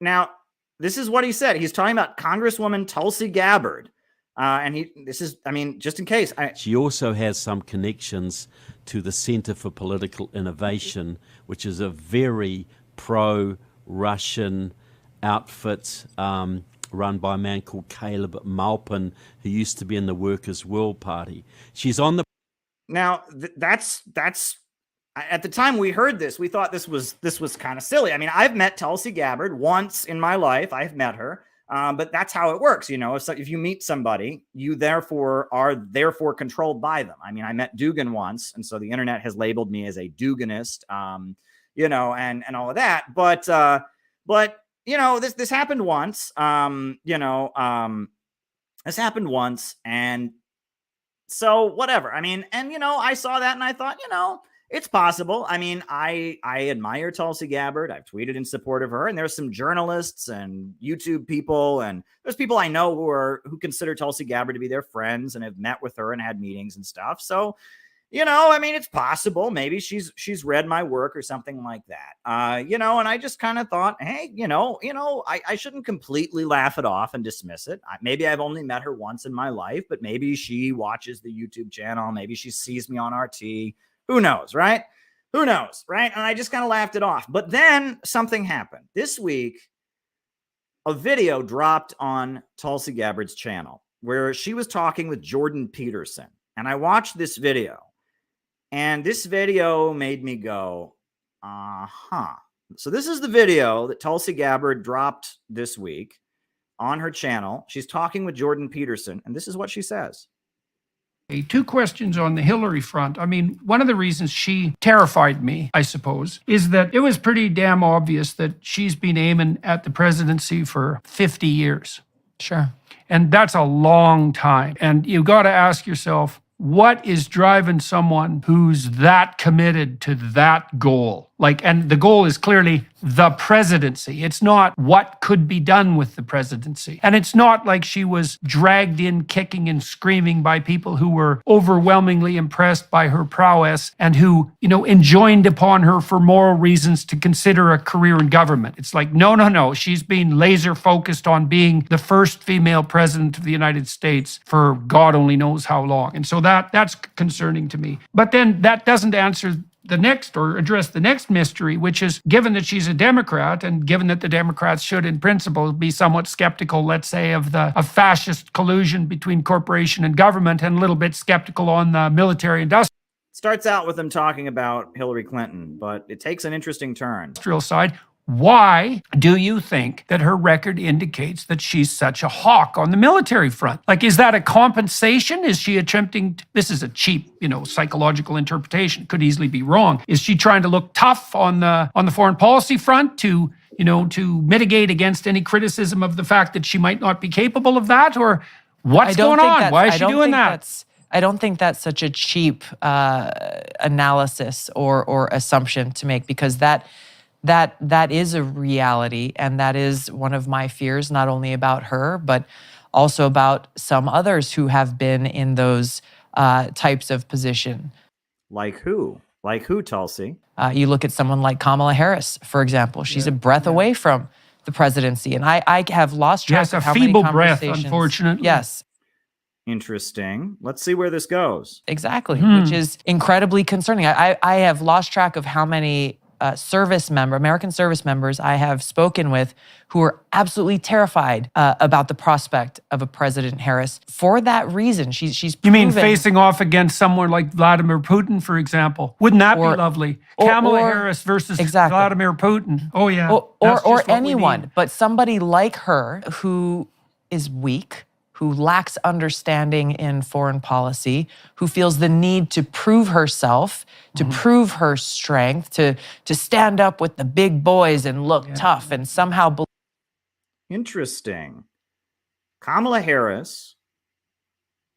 Now, this is what he said. He's talking about Congresswoman Tulsi Gabbard. Just in case. She also has some connections to the Center for Political Innovation, which is a very pro-Russian outfit run by a man called Caleb Maupin, who used to be in the Workers' World Party. She's on the... Now, that's at the time we heard this, we thought this was kind of silly. I mean, I've met Tulsi Gabbard once in my life. I've met her. But that's how it works. If you meet somebody, you are therefore controlled by them. I mean, I met Dugan once, and so the internet has labeled me as a Duganist, and all of that. But this happened once, this happened once. And so whatever. I mean, and, I saw that and I thought, it's possible. I mean, I admire Tulsi Gabbard. I've tweeted in support of her, and there's some journalists and YouTube people, and there's people I know who consider Tulsi Gabbard to be their friends and have met with her and had meetings and stuff. So, it's possible. Maybe she's read my work or something like that. And I just kind of thought, hey, I shouldn't completely laugh it off and dismiss it. Maybe I've only met her once in my life, but maybe she watches the YouTube channel. Maybe she sees me on RT. Who knows, right? Who knows, right? And I just kind of laughed it off. But then something happened. This week, a video dropped on Tulsi Gabbard's channel. where she was talking with Jordan Peterson. And I watched this video. And this video made me go, uh-huh. So this is the video that Tulsi Gabbard dropped this week on her channel. She's talking with Jordan Peterson, and this is what she says. Two questions on the Hillary front. I mean, one of the reasons she terrified me, I suppose, is that it was pretty damn obvious that she's been aiming at the presidency for 50 years. Sure. And that's a long time. And you got to ask yourself, what is driving someone who's that committed to that goal? And the goal is clearly the presidency. It's not what could be done with the presidency. And it's not like she was dragged in kicking and screaming by people who were overwhelmingly impressed by her prowess and who, enjoined upon her for moral reasons to consider a career in government. It's like, no. She's been laser focused on being the first female president of the United States for God only knows how long. And so that's concerning to me. But then that doesn't answer the next or address the next mystery, which is given that she's a Democrat and given that the Democrats should in principle be somewhat skeptical, let's say, of fascist collusion between corporation and government and a little bit skeptical on the military industrial Starts out with them talking about Hillary Clinton, but it takes an interesting turn. side. Why do you think that her record indicates that she's such a hawk on the military front? Is that a compensation? Is she attempting this is a cheap, psychological interpretation. It could easily be wrong. Is she trying to look tough on the foreign policy front to mitigate against any criticism of the fact that she might not be capable of that? Or what's going on? Why is she doing that? I don't think that's such a cheap analysis or assumption to make, because that is a reality, and that is one of my fears, not only about her, but also about some others who have been in those types of position. Like who? Like who, Tulsi? You look at someone like Kamala Harris, for example. She's a breath away from the presidency, and I have lost track of how many feeble breath, conversations. Unfortunately. Yes. Interesting. Let's see where this goes. Exactly, which is incredibly concerning. I have lost track of how many American service members I have spoken with who are absolutely terrified about the prospect of a President Harris for that reason. She's proven. You mean facing off against someone like Vladimir Putin, for example? Wouldn't that be lovely? Kamala Harris versus Vladimir Putin. Oh, yeah. Or anyone, but somebody like her who is weak, who lacks understanding in foreign policy, who feels the need to prove herself, to prove her strength, to stand up with the big boys and look tough and somehow believe. Interesting. Kamala Harris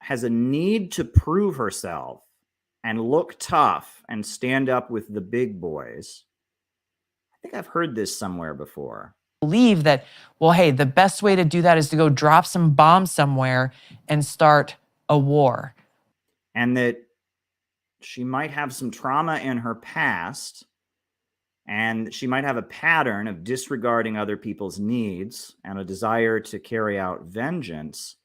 has a need to prove herself and look tough and stand up with the big boys. I think I've heard this somewhere before. Believe that, well, hey, the best way to do that is to go drop some bombs somewhere and start a war. And that she might have some trauma in her past, and she might have a pattern of disregarding other people's needs and a desire to carry out vengeance,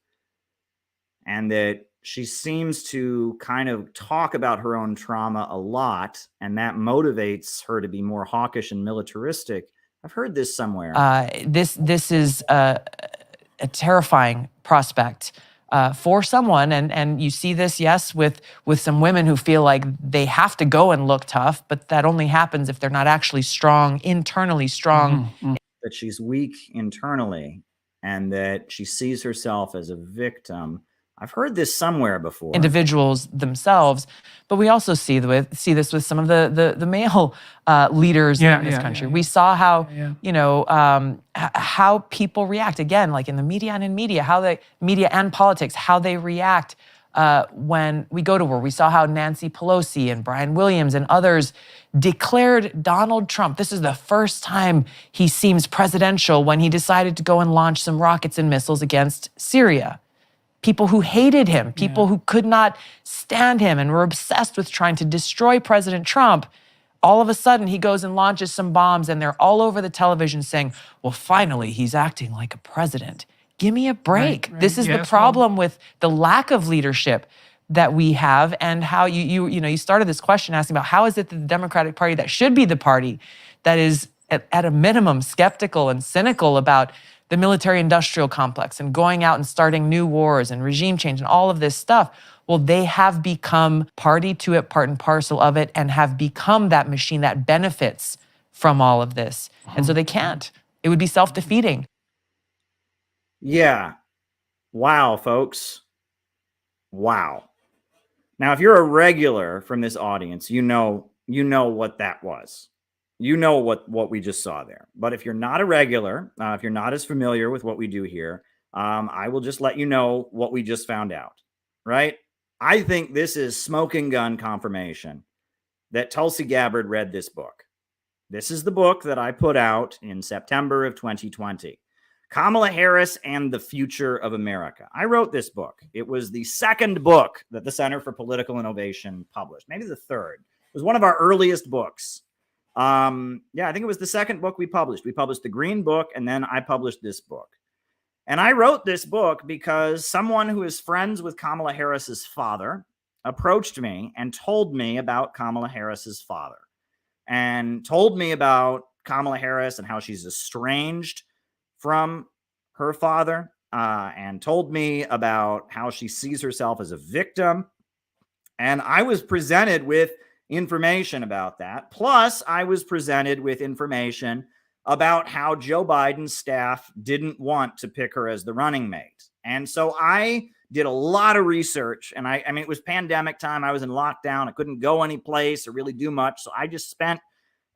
and that she seems to kind of talk about her own trauma a lot, and that motivates her to be more hawkish and militaristic. I've heard this somewhere. This is a terrifying prospect for someone, and you see this, yes, with some women who feel like they have to go and look tough, but that only happens if they're not actually strong, internally strong. That she's weak internally, and that she sees herself as a victim. I've heard this somewhere before. Individuals themselves, but we also see this with some of the male leaders in this country. We saw how how people react, again, like in the media and in media and politics, how they react when we go to war. We saw how Nancy Pelosi and Brian Williams and others declared Donald Trump. This is the first time he seems presidential, when he decided to go and launch some rockets and missiles against Syria. People who hated him, people who could not stand him and were obsessed with trying to destroy President Trump, all of a sudden he goes and launches some bombs, and they're all over the television saying, well, finally, he's acting like a president. Give me a break. Right. This is the problem with the lack of leadership that we have, and how you started this question asking about how is it that the Democratic Party, that should be the party that is at a minimum, skeptical and cynical about the military-industrial complex and going out and starting new wars and regime change and all of this stuff. Well, they have become party to it, part and parcel of it, and have become that machine that benefits from all of this. And so they can't. It would be self-defeating. Yeah. Wow, folks. Wow. Now, if you're a regular from this audience, you know what that was. You know what we just saw there. But if you're not a regular, if you're not as familiar with what we do here, I will just let you know what we just found out, right? I think this is smoking gun confirmation that Tulsi Gabbard read this book. This is the book that I put out in September of 2020. Kamala Harris and the Future of America. I wrote this book. It was the second book that the Center for Political Innovation published, maybe the third. It was one of our earliest books. I think it was the second book we published. We published the Green Book, and then I published this book. And I wrote this book because someone who is friends with Kamala Harris's father approached me and told me about Kamala Harris's father and told me about Kamala Harris and how she's estranged from her father, and told me about how she sees herself as a victim. And I was presented with information about that. Plus, I was presented with information about how Joe Biden's staff didn't want to pick her as the running mate. And so I did a lot of research, and I mean, it was pandemic time. I was in lockdown. I couldn't go any place or really do much. So I just spent,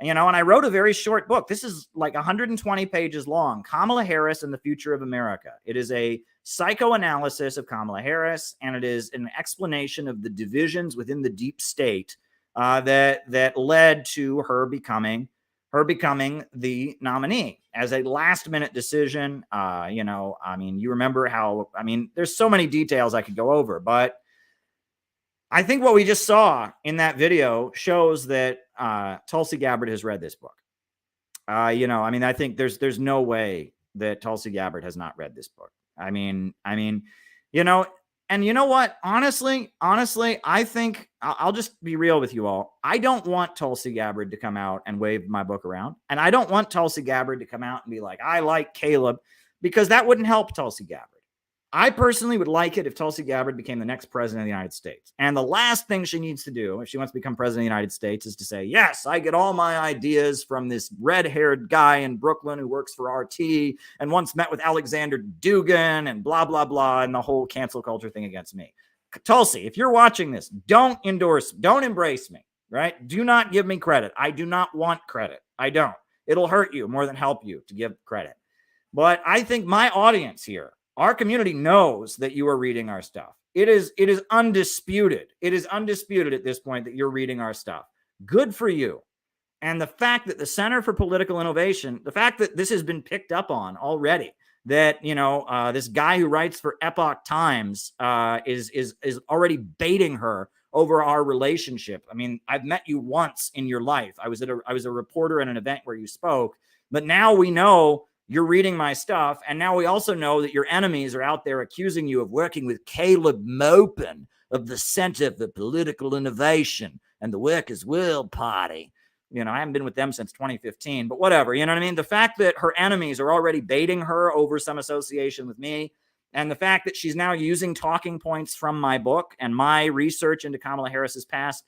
and I wrote a very short book. This is like 120 pages long, Kamala Harris and the Future of America. It is a psychoanalysis of Kamala Harris, and it is an explanation of the divisions within the deep state that led to her becoming the nominee as a last-minute decision. You remember how, there's so many details I could go over, but I think what we just saw in that video shows that Tulsi Gabbard has read this book. I think there's no way that Tulsi Gabbard has not read this book. And you know what? Honestly, I think I'll just be real with you all. I don't want Tulsi Gabbard to come out and wave my book around. And I don't want Tulsi Gabbard to come out and be like, I like Caleb, because that wouldn't help Tulsi Gabbard. I personally would like it if Tulsi Gabbard became the next president of the United States. And the last thing she needs to do if she wants to become president of the United States is to say, yes, I get all my ideas from this red-haired guy in Brooklyn who works for RT and once met with Alexander Dugin and blah, blah, blah, and the whole cancel culture thing against me. Tulsi, if you're watching this, don't embrace me, right? Do not give me credit. I do not want credit. I don't. It'll hurt you more than help you to give credit. But I think my audience here, our community, knows that you are reading our stuff. It is undisputed. It is undisputed at this point that you're reading our stuff. Good for you. And the fact that the Center for Political Innovation, the fact that this has been picked up on already, that, this guy who writes for Epoch Times is already baiting her over our relationship. I've met you once in your life. I was a reporter at an event where you spoke, but now we know you're reading my stuff, and now we also know that your enemies are out there accusing you of working with Caleb Maupin of the Center for Political Innovation and the Workers' World Party. I haven't been with them since 2015, but whatever. You know what I mean? The fact that her enemies are already baiting her over some association with me, and the fact that she's now using talking points from my book and my research into Kamala Harris's past,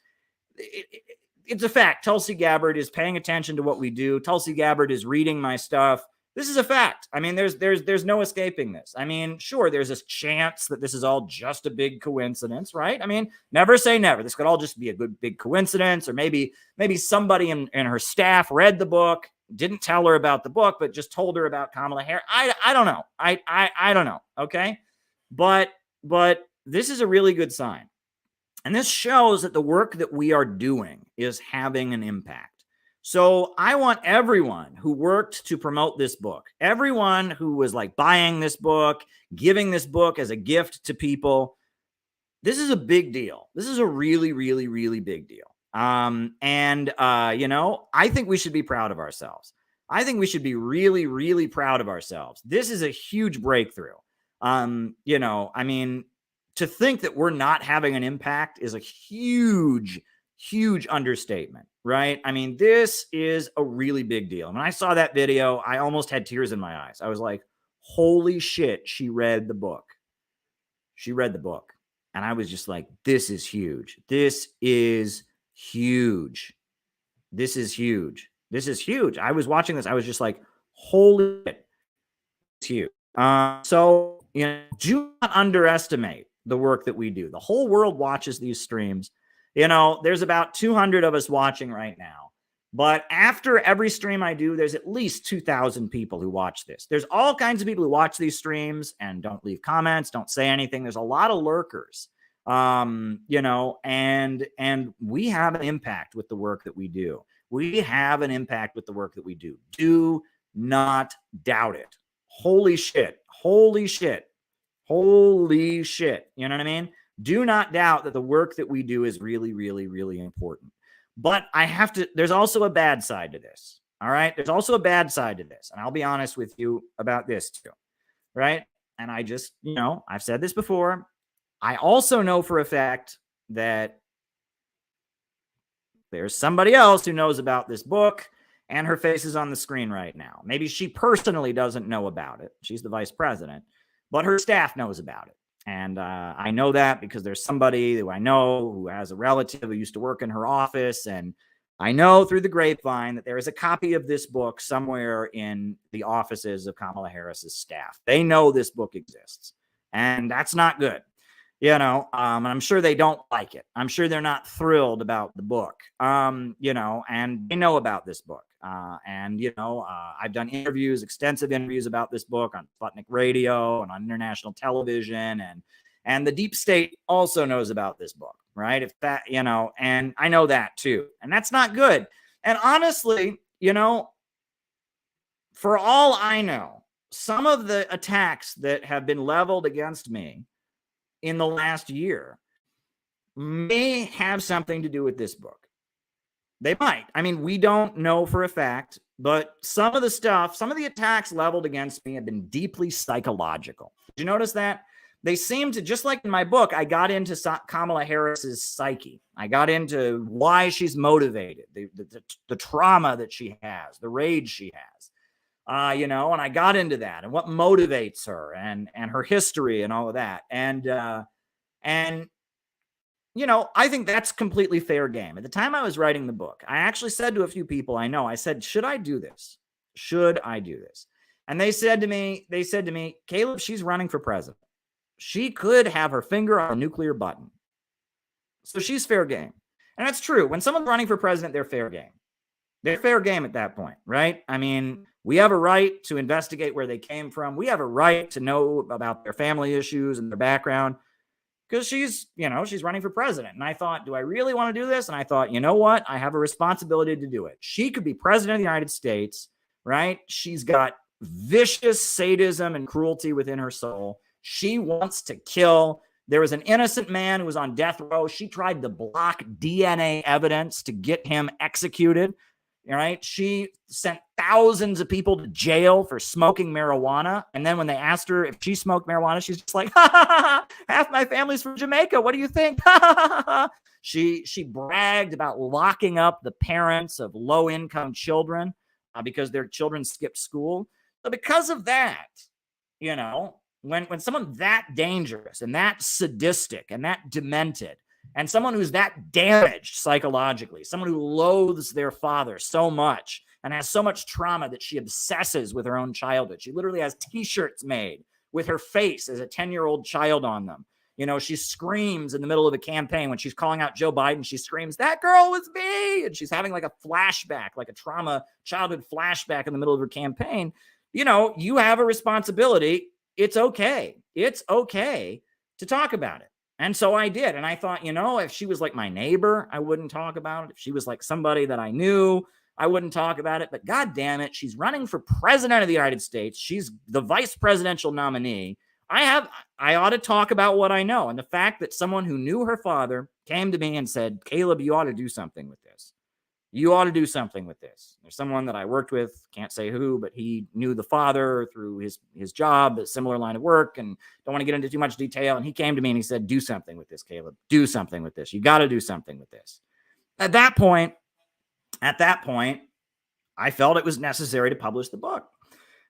it's a fact. Tulsi Gabbard is paying attention to what we do. Tulsi Gabbard is reading my stuff. This is a fact. There's no escaping this. Sure, there's this chance that this is all just a big coincidence, right? Never say never. This could all just be a good big coincidence, or maybe somebody in her staff read the book, didn't tell her about the book, but just told her about Kamala Harris. I don't know. I don't know. Okay, but this is a really good sign, and this shows that the work that we are doing is having an impact. So I want everyone who worked to promote this book, everyone who was like buying this book, giving this book as a gift to people, this is a big deal. This is a really, really, really big deal. I think we should be proud of ourselves. I think we should be really, really proud of ourselves. This is a huge breakthrough. To think that we're not having an impact is a huge, huge understatement. right? I mean, this is a really big deal. When I saw that video, I almost had tears in my eyes. I was like, holy shit, she read the book. She read the book. And I was just like, this is huge. This is huge. This is huge. This is huge. I was watching this. I was just like, holy shit. It's huge. So, do not underestimate the work that we do. The whole world watches these streams. There's about 200 of us watching right now. But after every stream I do, there's at least 2,000 people who watch this. There's all kinds of people who watch these streams and don't leave comments, don't say anything. There's a lot of lurkers, and we have an impact with the work that we do. We have an impact with the work that we do. Do not doubt it. Holy shit. Holy shit. Holy shit. You know what I mean? Do not doubt that the work that we do is really, really, really important. But there's also a bad side to this. All right. There's also a bad side to this. And I'll be honest with you about this too. Right. And I just, I've said this before. I also know for a fact that there's somebody else who knows about this book, and her face is on the screen right now. Maybe she personally doesn't know about it. She's the vice president, but her staff knows about it. And I know that because there's somebody who I know who has a relative who used to work in her office. And I know through the grapevine that there is a copy of this book somewhere in the offices of Kamala Harris's staff. They know this book exists, and that's not good. And I'm sure they don't like it. I'm sure they're not thrilled about the book, and they know about this book. I've done extensive interviews about this book on Sputnik Radio and on international television, and the deep state also knows about this book, right? If that, and I know that too, and that's not good. And honestly, for all I know, some of the attacks that have been leveled against me in the last year may have something to do with this book. They might. I mean, we don't know for a fact, but some of the attacks leveled against me have been deeply psychological. Did you notice that? They seem to, just like in my book, I got into Kamala Harris's psyche. I got into why she's motivated, the trauma that she has, the rage she has. And I got into that and what motivates her and her history and all of that. And I think that's completely fair game. At the time I was writing the book, I actually said to a few people I said, should I do this? Should I do this? And they said to me, Caleb, she's running for president. She could have her finger on a nuclear button. So she's fair game. And that's true. When someone's running for president, they're fair game. They're fair game at that point, right? I mean, we have a right to investigate where they came from. We have a right to know about their family issues and their background because she's running for president. And I thought, do I really want to do this? And I thought, you know what? I have a responsibility to do it. She could be president of the United States, right? She's got vicious sadism and cruelty within her soul. She wants to kill. There was an innocent man who was on death row. She tried to block DNA evidence to get him executed. All right. She sent thousands of people to jail for smoking marijuana. And then when they asked her if she smoked marijuana, she's just like, ha, ha, ha, half my family's from Jamaica. What do you think? Ha, ha, ha, ha. She bragged about locking up the parents of low-income children because their children skipped school. So because of that, when someone that dangerous and that sadistic and that demented, and someone who's that damaged psychologically, someone who loathes their father so much and has so much trauma that she obsesses with her own childhood. She literally has T-shirts made with her face as a 10-year-old child on them. She screams in the middle of a campaign when she's calling out Joe Biden. She screams, "That girl was me." And she's having like a flashback, like a trauma childhood flashback in the middle of her campaign. You have a responsibility. It's okay. It's okay to talk about it. And so I did. And I thought, if she was like my neighbor, I wouldn't talk about it. If she was like somebody that I knew, I wouldn't talk about it. But God damn it, she's running for president of the United States. She's the vice presidential nominee. I ought to talk about what I know. And the fact that someone who knew her father came to me and said, Caleb, you ought to do something with this. You ought to do something with this. There's someone that I worked with, can't say who, but he knew the father through his job, a similar line of work, and don't want to get into too much detail. And he came to me and he said, do something with this, Caleb. Do something with this. You got to do something with this. At that point, at that point, I felt it was necessary to publish the book.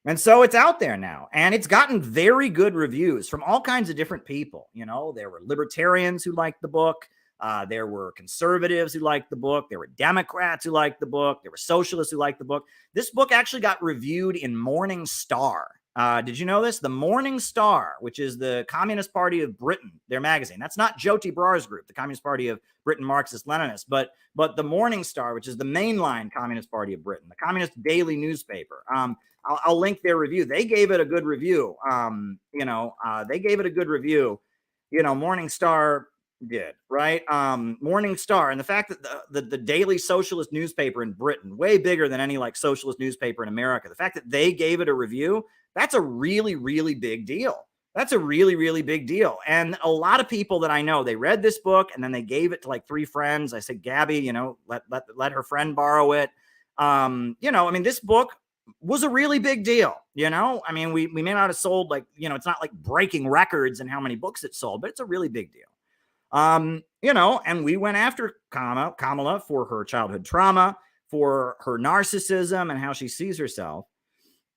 And so it's out there now, and it's gotten very good reviews from all kinds of different people. You know, there were libertarians who liked the book. There were conservatives who liked the book. There were Democrats who liked the book. There were socialists who liked the book. This book actually got reviewed in Morning Star. Did you know this? The Morning Star, which is the Communist Party of Britain, their magazine. That's not Jyoti Brar's group, the Communist Party of Britain, Marxist-Leninist, but the Morning Star, which is the mainline Communist Party of Britain, the communist daily newspaper. I'll link their review. They gave it a good review. They gave it a good review. Morning Star did, right? Morning Star, and the fact that the daily socialist newspaper in Britain, way bigger than any like socialist newspaper in America, the fact that they gave it a review, that's a really, really big deal. That's a really, really big deal. And a lot of people that I know, they read this book and then they gave it to like 3 friends. I said, Gabby, let her friend borrow it. This book was a really big deal. We may not have sold it's not like breaking records and how many books it sold, but it's a really big deal. And we went after Kamala for her childhood trauma, for her narcissism and how she sees herself.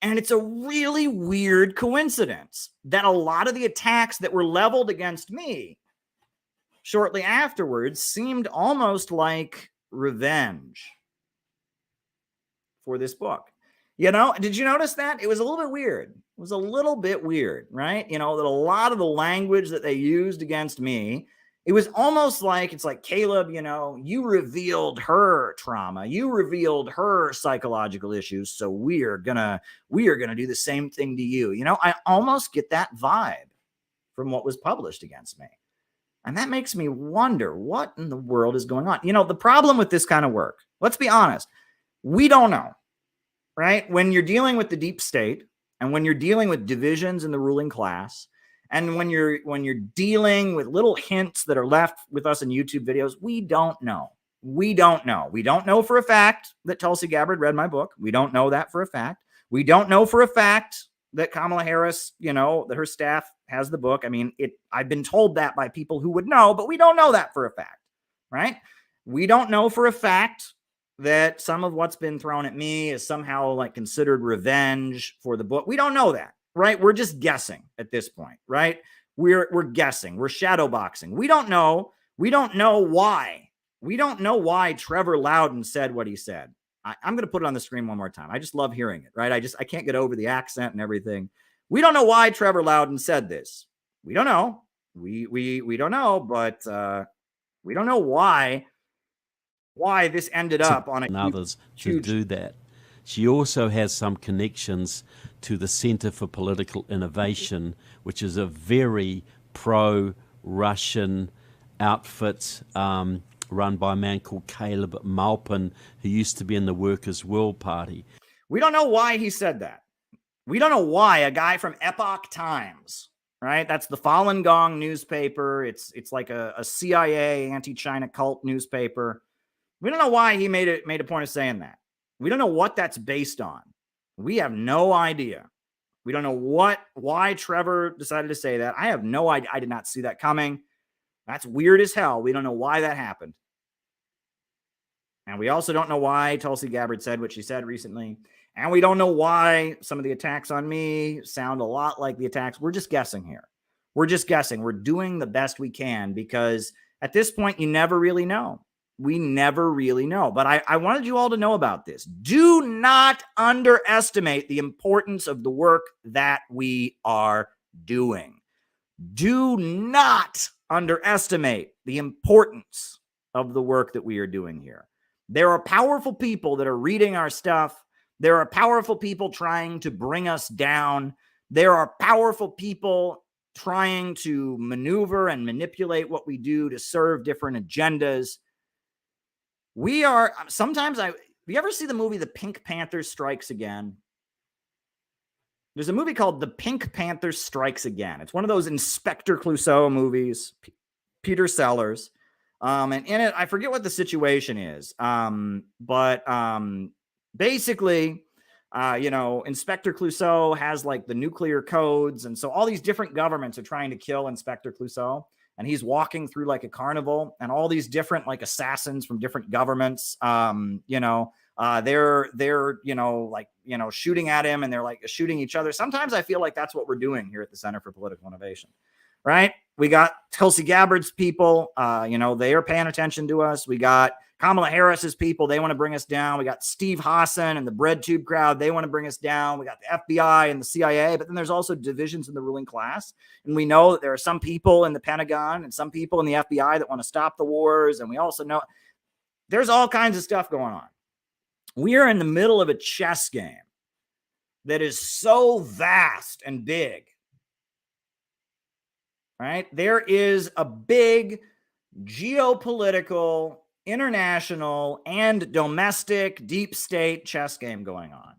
And it's a really weird coincidence that a lot of the attacks that were leveled against me shortly afterwards seemed almost like revenge for this book. Did you notice that? It was a little bit weird. It was a little bit weird, right? That a lot of the language that they used against me, it was almost like, it's like, Caleb, you revealed her trauma. You revealed her psychological issues. So we are gonna do the same thing to you. I almost get that vibe from what was published against me. And that makes me wonder what in the world is going on. The problem with this kind of work, let's be honest, we don't know, right? When you're dealing with the deep state and when you're dealing with divisions in the ruling class, and when you're dealing with little hints that are left with us in YouTube videos, we don't know. We don't know. We don't know for a fact that Tulsi Gabbard read my book. We don't know that for a fact. We don't know for a fact that Kamala Harris, that her staff has the book. I've been told that by people who would know, but we don't know that for a fact, right? We don't know for a fact that some of what's been thrown at me is somehow like considered revenge for the book. We don't know that. Right? We're just guessing at this point, right? We're guessing. We're shadow boxing. We don't know. We don't know why. We don't know why Trevor Loudon said what he said. I'm going to put it on the screen one more time. I just love hearing it, right? I can't get over the accent and everything. We don't know why Trevor Loudon said this. We don't know. We don't know, but we don't know why this ended up on others to do that. She also has some connections to the Center for Political Innovation, which is a very pro-Russian outfit run by a man called Caleb Maupin, who used to be in the Workers' World Party. We don't know why he said that. We don't know why a guy from Epoch Times, right? That's the Falun Gong newspaper. It's like a CIA anti-China cult newspaper. We don't know why he made a point of saying that. We don't know what that's based on. We have no idea. We don't know why Trevor decided to say that. I have no idea. I did not see that coming. That's weird as hell. We don't know why that happened. And we also don't know why Tulsi Gabbard said what she said recently. And we don't know why some of the attacks on me sound a lot like the attacks. We're just guessing here. We're just guessing. We're doing the best we can because at this point, you never really know. We never really know. But I wanted you all to know about this. Do not underestimate the importance of the work that we are doing. Do not underestimate the importance of the work that we are doing here. There are powerful people that are reading our stuff. There are powerful people trying to bring us down. There are powerful people trying to maneuver and manipulate what we do to serve different agendas. We are sometimes you ever see the movie The Pink Panther Strikes Again? There's a movie called The Pink Panther Strikes Again. It's one of those Inspector Clouseau movies, Peter Sellers. And in it, I forget what the situation is. Basically, Inspector Clouseau has like the nuclear codes. And so all these different governments are trying to kill Inspector Clouseau. and he's walking through like a carnival, and all these different like assassins from different governments, they're shooting at him, and they're like shooting each other. Sometimes I feel like that's what we're doing here at the Center for Political Innovation, right? We got Tulsi Gabbard's people, they are paying attention to us. We got Kamala Harris's people, they want to bring us down. We got Steve Hassan and the bread tube crowd, they want to bring us down. We got the FBI and the CIA, but then there's also divisions in the ruling class. And we know that there are some people in the Pentagon and some people in the FBI that want to stop the wars. And we also know there's all kinds of stuff going on. We are in the middle of a chess game that is so vast and big, right? There is a big geopolitical, international, and domestic deep state chess game going on.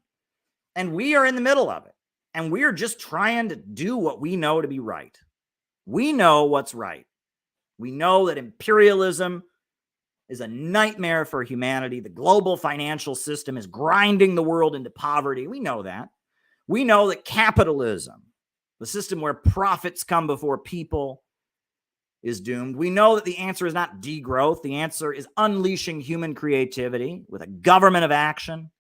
And we are in the middle of it. And we are just trying to do what we know to be right. We know what's right. We know that imperialism is a nightmare for humanity. The global financial system is grinding the world into poverty. We know that. We know that capitalism, the system where profits come before people, is doomed. We know that the answer is not degrowth. The answer is unleashing human creativity with a government of action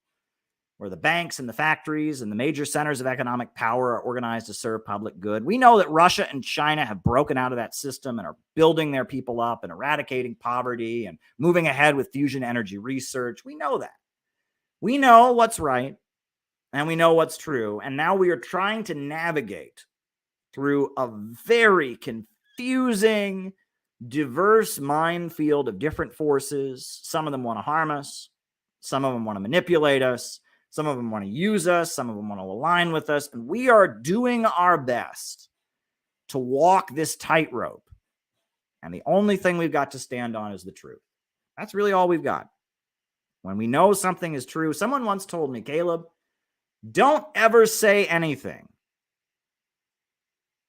where the banks and the factories and the major centers of economic power are organized to serve public good. We know that Russia and China have broken out of that system and are building their people up and eradicating poverty and moving ahead with fusion energy research. We know that. We know what's right and we know what's true. And now we are trying to navigate through a very confusing, diverse minefield of different forces. Some of them want to harm us. Some of them want to manipulate us. Some of them want to use us. Some of them want to align with us. And we are doing our best to walk this tightrope. And the only thing we've got to stand on is the truth. That's really all we've got. When we know something is true, someone once told me, Caleb, don't ever say anything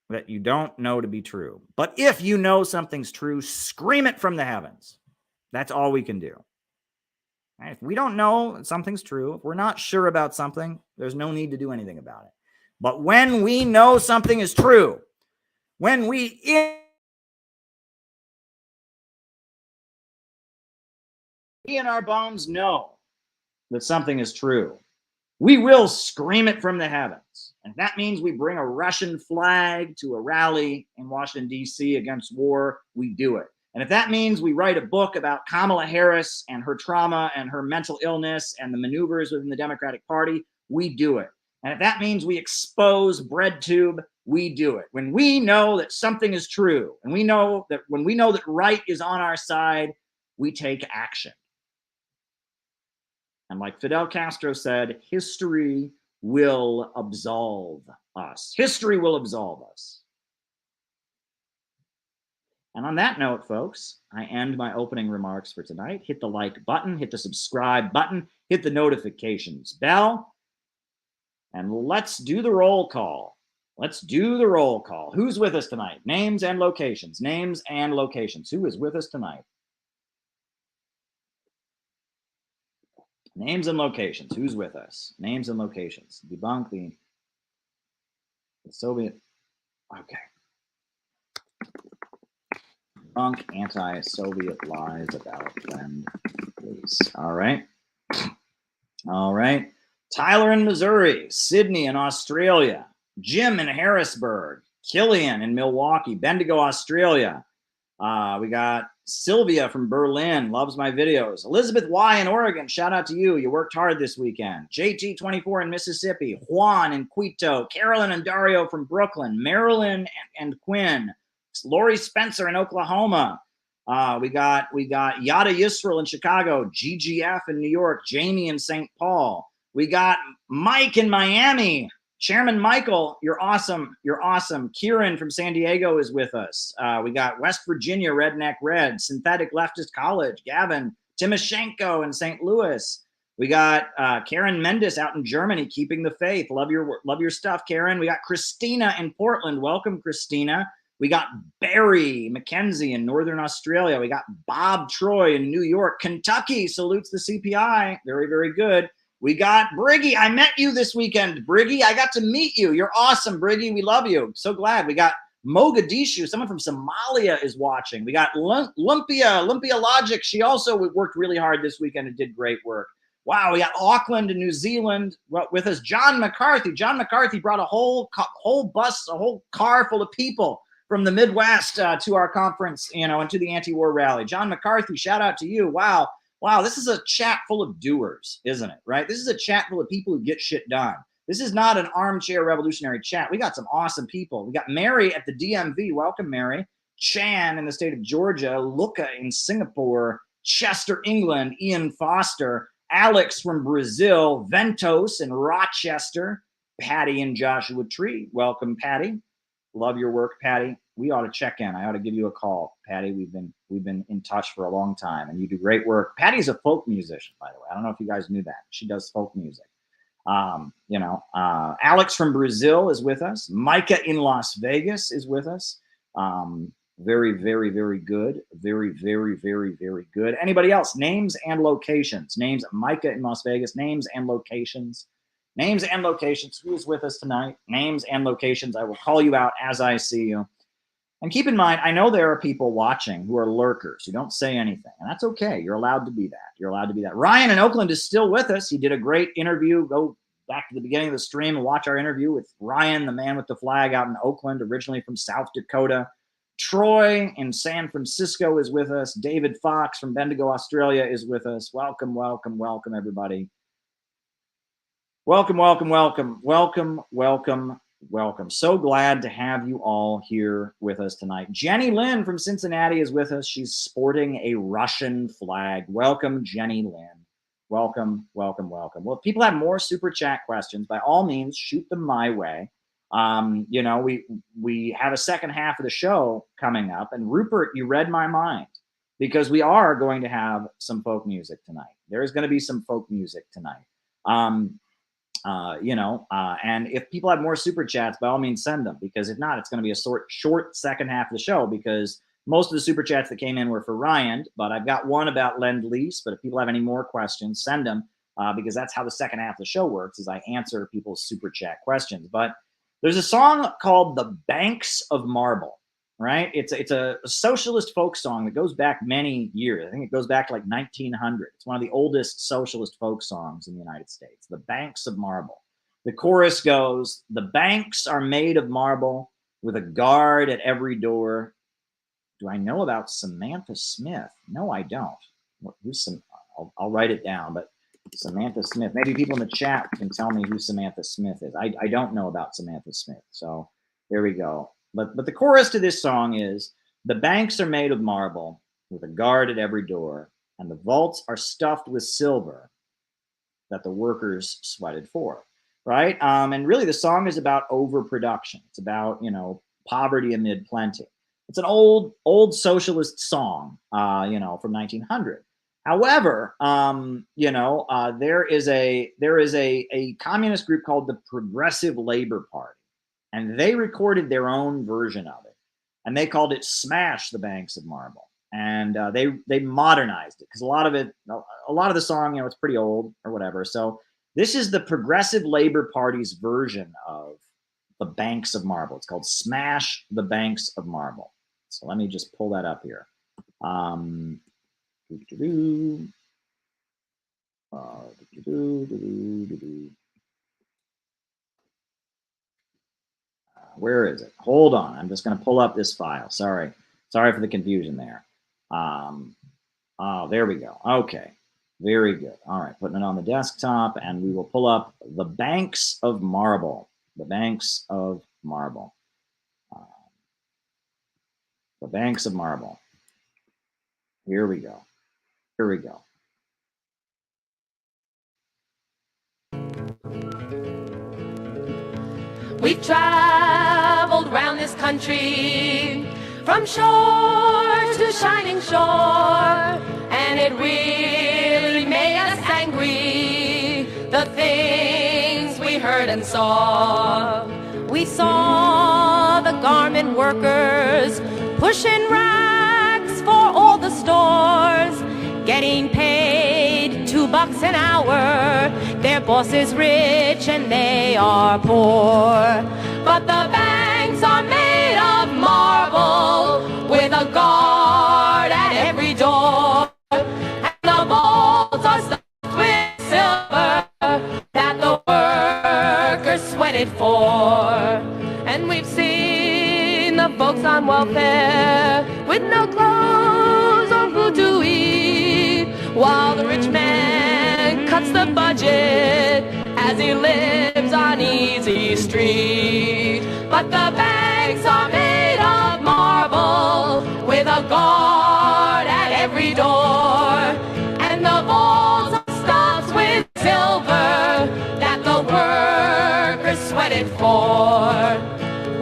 that you don't know to be true. But if you know something's true, scream it from the heavens. That's all we can do. Right? If we don't know something's true, if we're not sure about something, there's no need to do anything about it. But when we know something is true, when we in our bones know that something is true, we will scream it from the heavens. And if that means we bring a Russian flag to a rally in Washington, D.C. against war, we do it. And if that means we write a book about Kamala Harris and her trauma and her mental illness and the maneuvers within the Democratic Party, we do it. And if that means we expose BreadTube, we do it. When we know that something is true, and we know that when we know that right is on our side, we take action. And like Fidel Castro said, history will absolve us. History will absolve us. And on that note, folks, I end my opening remarks for tonight. Hit the like button, hit the subscribe button, hit the notifications bell, and let's do the roll call. Let's do the roll call. Who's with us tonight? Names and locations. Names and locations. Who is with us tonight? Names and locations. Who's with us? Names and locations. Debunk the Soviet. Okay. Debunk anti-Soviet lies about Glenn Lease. All right. All right. Tyler in Missouri. Sydney in Australia. Jim in Harrisburg. Killian in Milwaukee. Bendigo, Australia. We got Sylvia from Berlin, loves my videos. Elizabeth Y in Oregon, shout out to you. You worked hard this weekend. JT24 in Mississippi. Juan in Quito. Carolyn and Dario from Brooklyn. Marilyn and Quinn. Lori Spencer in Oklahoma. We got Yada Yisrael in Chicago. GGF in New York. Jamie in St. Paul. We got Mike in Miami. Chairman Michael, you're awesome. You're awesome. Kieran from San Diego is with us. We got West Virginia, Redneck Red, Synthetic Leftist College, Gavin, Timoshenko in St. Louis. We got Karen Mendes out in Germany, keeping the faith. Love your stuff, Karen. We got Christina in Portland. Welcome, Christina. We got Barry McKenzie in Northern Australia. We got Bob Troy in New York. Kentucky salutes the CPI. Very, very good. We got Briggy. I met you this weekend, Briggy. I got to meet you. You're awesome, Briggy. We love you. So glad. We got Mogadishu, someone from Somalia is watching. We got Lumpia Logic. She also worked really hard this weekend and did great work. Wow, we got Auckland and New Zealand with us. John McCarthy. John McCarthy brought a whole bus, a whole car full of people from the Midwest to our conference, and to the anti-war rally. John McCarthy, shout out to you. Wow, this is a chat full of doers, isn't it, right? This is a chat full of people who get shit done. This is not an armchair revolutionary chat. We got some awesome people. We got Mary at the DMV. Welcome, Mary. Chan in the state of Georgia. Luca in Singapore. Chester, England. Ian Foster. Alex from Brazil. Ventos in Rochester. Patty in Joshua Tree. Welcome, Patty. Love your work, Patty. We ought to check in. I ought to give you a call, Patty. We've been in touch for a long time, and you do great work. Patty's a folk musician, by the way. I don't know if you guys knew that. She does folk music. Alex from Brazil is with us. Micah in Las Vegas is with us. Very, very, very good. Very, very, very, very good. Anybody else? Names and locations. Names. Micah in Las Vegas. Names and locations. Names and locations. Who is with us tonight? Names and locations. I will call you out as I see you. And keep in mind, I know there are people watching who are lurkers who don't say anything. And that's okay. You're allowed to be that. You're allowed to be that. Ryan in Oakland is still with us. He did a great interview. Go back to the beginning of the stream and watch our interview with Ryan, the man with the flag out in Oakland, originally from South Dakota. Troy in San Francisco is with us. David Fox from Bendigo, Australia is with us. Welcome, welcome, welcome, everybody. Welcome, welcome, welcome, welcome, welcome, welcome. So glad to have you all here with us tonight. Jenny Lynn from Cincinnati is with us. She's sporting a Russian flag. Welcome, Jenny Lynn. Welcome, welcome, welcome. Well, if people have more super chat questions, by all means, shoot them my way. We have a second half of the show coming up, and Rupert, you read my mind, because we are going to have some folk music tonight. There is going to be some folk music tonight. And if people have more super chats, by all means, send them, because if not, it's going to be a short second half of the show, because most of the super chats that came in were for Ryan, but I've got one about Lend-Lease. But if people have any more questions, send them, because that's how the second half of the show works, is I answer people's super chat questions. But there's a song called The Banks of Marble, right? It's a socialist folk song that goes back many years. I think it goes back to like 1900. It's one of the oldest socialist folk songs in the United States, The Banks of Marble. The chorus goes, "The banks are made of marble with a guard at every door." Do I know about Samantha Smith? No, I don't. I'll write it down, but Samantha Smith. Maybe people in the chat can tell me who Samantha Smith is. I don't know about Samantha Smith. So there we go. But the chorus to this song is, "The banks are made of marble with a guard at every door, and the vaults are stuffed with silver that the workers sweated for." Right? And really the song is about overproduction. It's about, poverty amid plenty. It's an old socialist song, from 1900. However, there is a communist group called the Progressive Labor Party, and they recorded their own version of it, and they called it "Smash the Banks of Marble." And they modernized it, because a lot of the song, it's pretty old or whatever. So this is the Progressive Labor Party's version of The Banks of Marble. It's called "Smash the Banks of Marble." So let me just pull that up here. Where is it? Hold on. I'm just going to pull up this file. Sorry for the confusion there. There we go. Okay. Very good. All right. Putting it on the desktop, and we will pull up The Banks of Marble. The Banks of Marble. The Banks of Marble. Here we go. Here we go. We've traveled round this country from shore to shining shore, and it really made us angry, the things we heard and saw. We saw the garment workers pushing racks for all the stores, getting paid $2 an hour. Their boss is rich and they are poor. But the banks are made of And we've seen the folks on welfare with no clothes or food to eat, while the rich man cuts the budget as he lives on Easy Street. But the banks are made of marble with a guard at every door, and the vaults are stuffed with silver that the workers sweated for.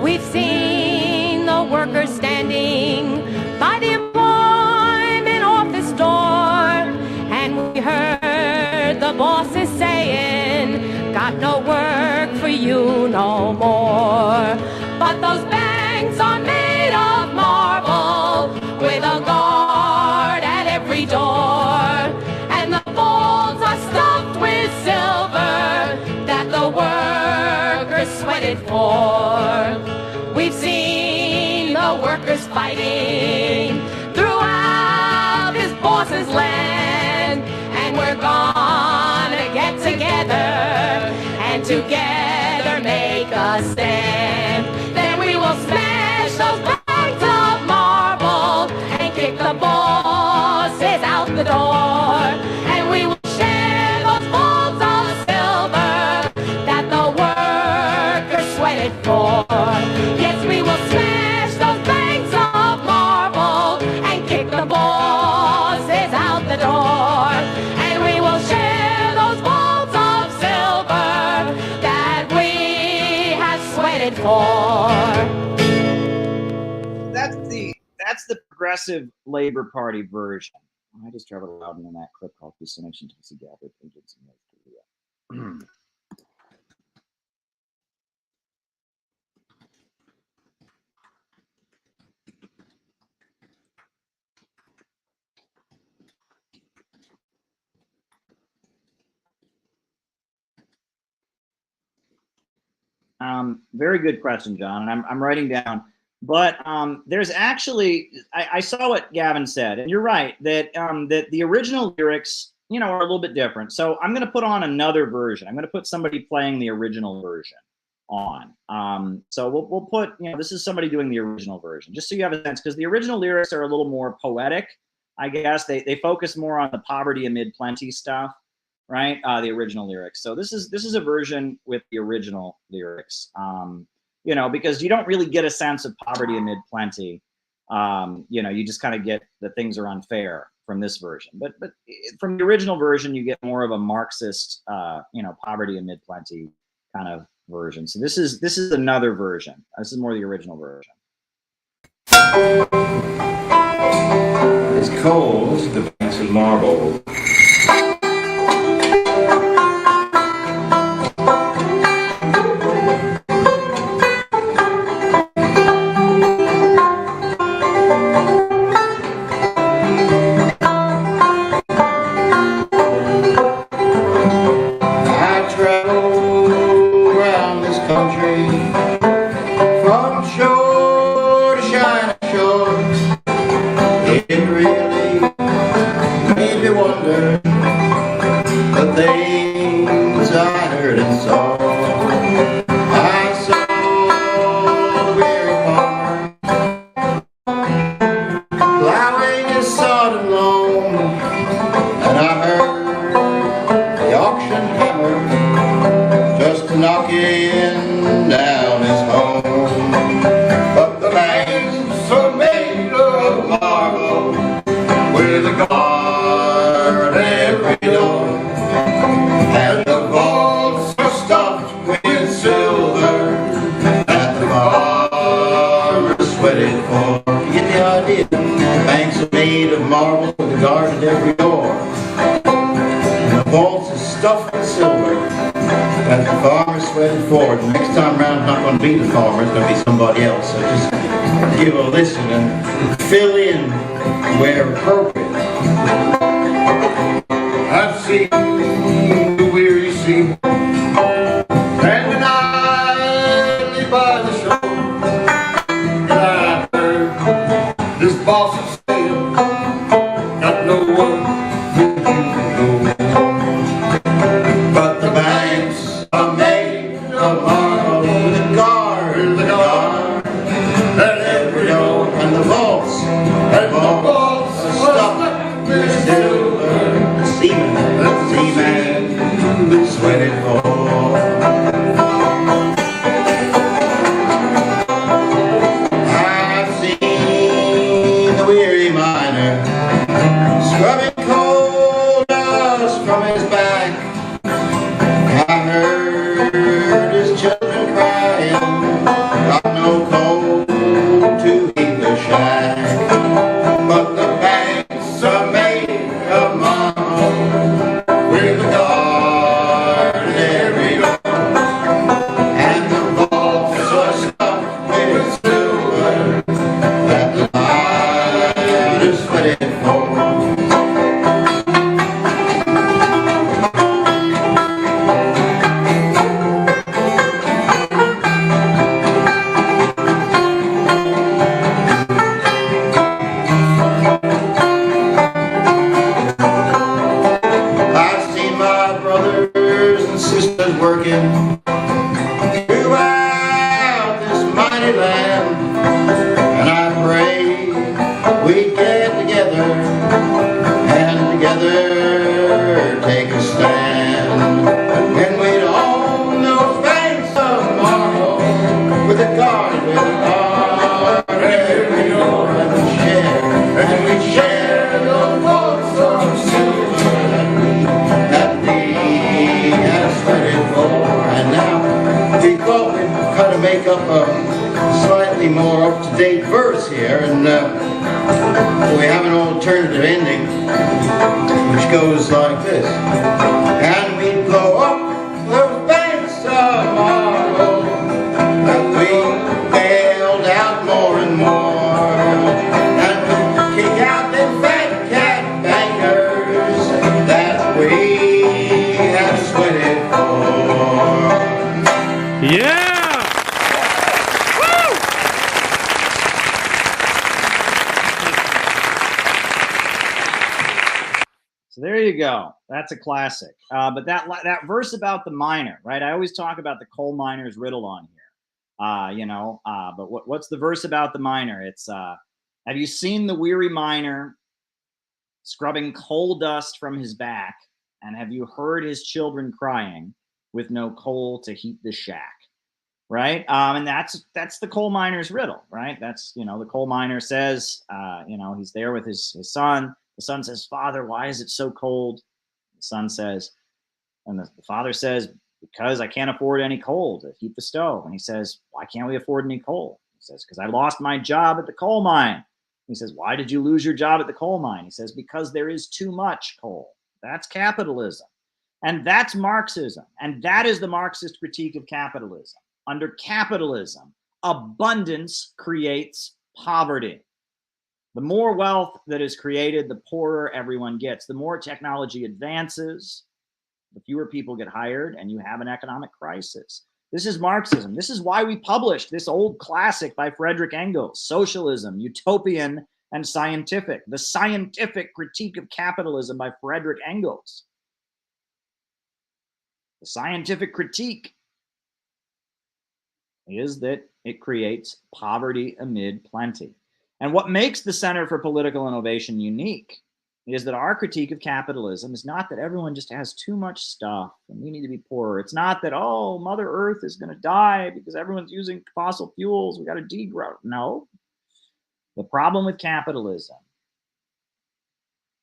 We've seen the workers standing by the employment office door, and we heard the bosses saying, got no work for you no more. But those banks are made of marble with a guard at every door, and the vaults are stuffed with silver that the workers sweated for. We've seen the workers fighting throughout this boss's land, and we're gonna get together and together make a stand. Then we will smash those banks of marble and kick the bosses out the door, and we will share those vaults of silver that the workers sweated for. Yes, we will smash those banks of marble and kick the bosses out the door, and we will share those vaults of silver that we have sweated for. That's the Progressive Labor Party version. I just traveled loud in that clip called Percentage and Tulsi Gabbard Agents in North Korea. Very good question, John, and I'm writing down. But there's actually, I saw what Gavin said, and you're right that that the original lyrics, are a little bit different. So I'm going to put on another version. I'm going to put somebody playing the original version on. So we'll put, this is somebody doing the original version, just so you have a sense, because the original lyrics are a little more poetic, I guess. They focus more on the poverty amid plenty stuff, right? The original lyrics. So this is a version with the original lyrics. Because you don't really get a sense of poverty amid plenty. You just kind of get that things are unfair from this version. But from the original version, you get more of a Marxist, poverty amid plenty kind of version. So this is another version. This is more the original version. It's cold, the banks of marble. But the banks are made of marble, the guard, vaults are stuffed with silver. Seaman, sweated for. I've seen the weary miner scrubbing coal dust from his back. I heard his children crying, got no coal to heat the shack. But the banks are made of marble with a garden every door, and the vaults are stuffed with silver that the light is sweated for. I've seen my brothers and sisters working throughout this mighty land, and I pray we get together and together take a stand. And we'd own those banks of marble with a garden every door, and we'd share those vaults of silver that we had sweated for. And now we thought we'd kind of make up a slightly more up-to-date verse here, and we have an alternative ending which goes like this. And we'd blow up those banks of marble that we bailed out more and more, and we'd kick out them fat cat bankers that we have sweated for. Yeah. So there you go. That's a classic. But that verse about the miner, right? I always talk about the coal miner's riddle on here. But what's the verse about the miner? It's have you seen the weary miner scrubbing coal dust from his back, and have you heard his children crying with no coal to heat the shack? Right? And that's the coal miner's riddle, right? That's, the coal miner says, he's there with his son. The son says, "Father, why is it so cold?" The son says, and the father says, "Because I can't afford any coal to heat the stove." And he says, "Why can't we afford any coal?" He says, "Because I lost my job at the coal mine." He says, "Why did you lose your job at the coal mine?" He says, "Because there is too much coal." That's capitalism. And that's Marxism. And that is the Marxist critique of capitalism. Under capitalism, abundance creates poverty. The more wealth that is created, the poorer everyone gets. The more technology advances, the fewer people get hired, and you have an economic crisis. This is Marxism. This is why we published this old classic by Friedrich Engels, Socialism, Utopian and Scientific, the scientific critique of capitalism by Friedrich Engels. The scientific critique is that it creates poverty amid plenty. And what makes the Center for Political Innovation unique is that our critique of capitalism is not that everyone just has too much stuff and we need to be poorer. It's not that, oh, Mother Earth is going to die because everyone's using fossil fuels. We got to degrow. No. The problem with capitalism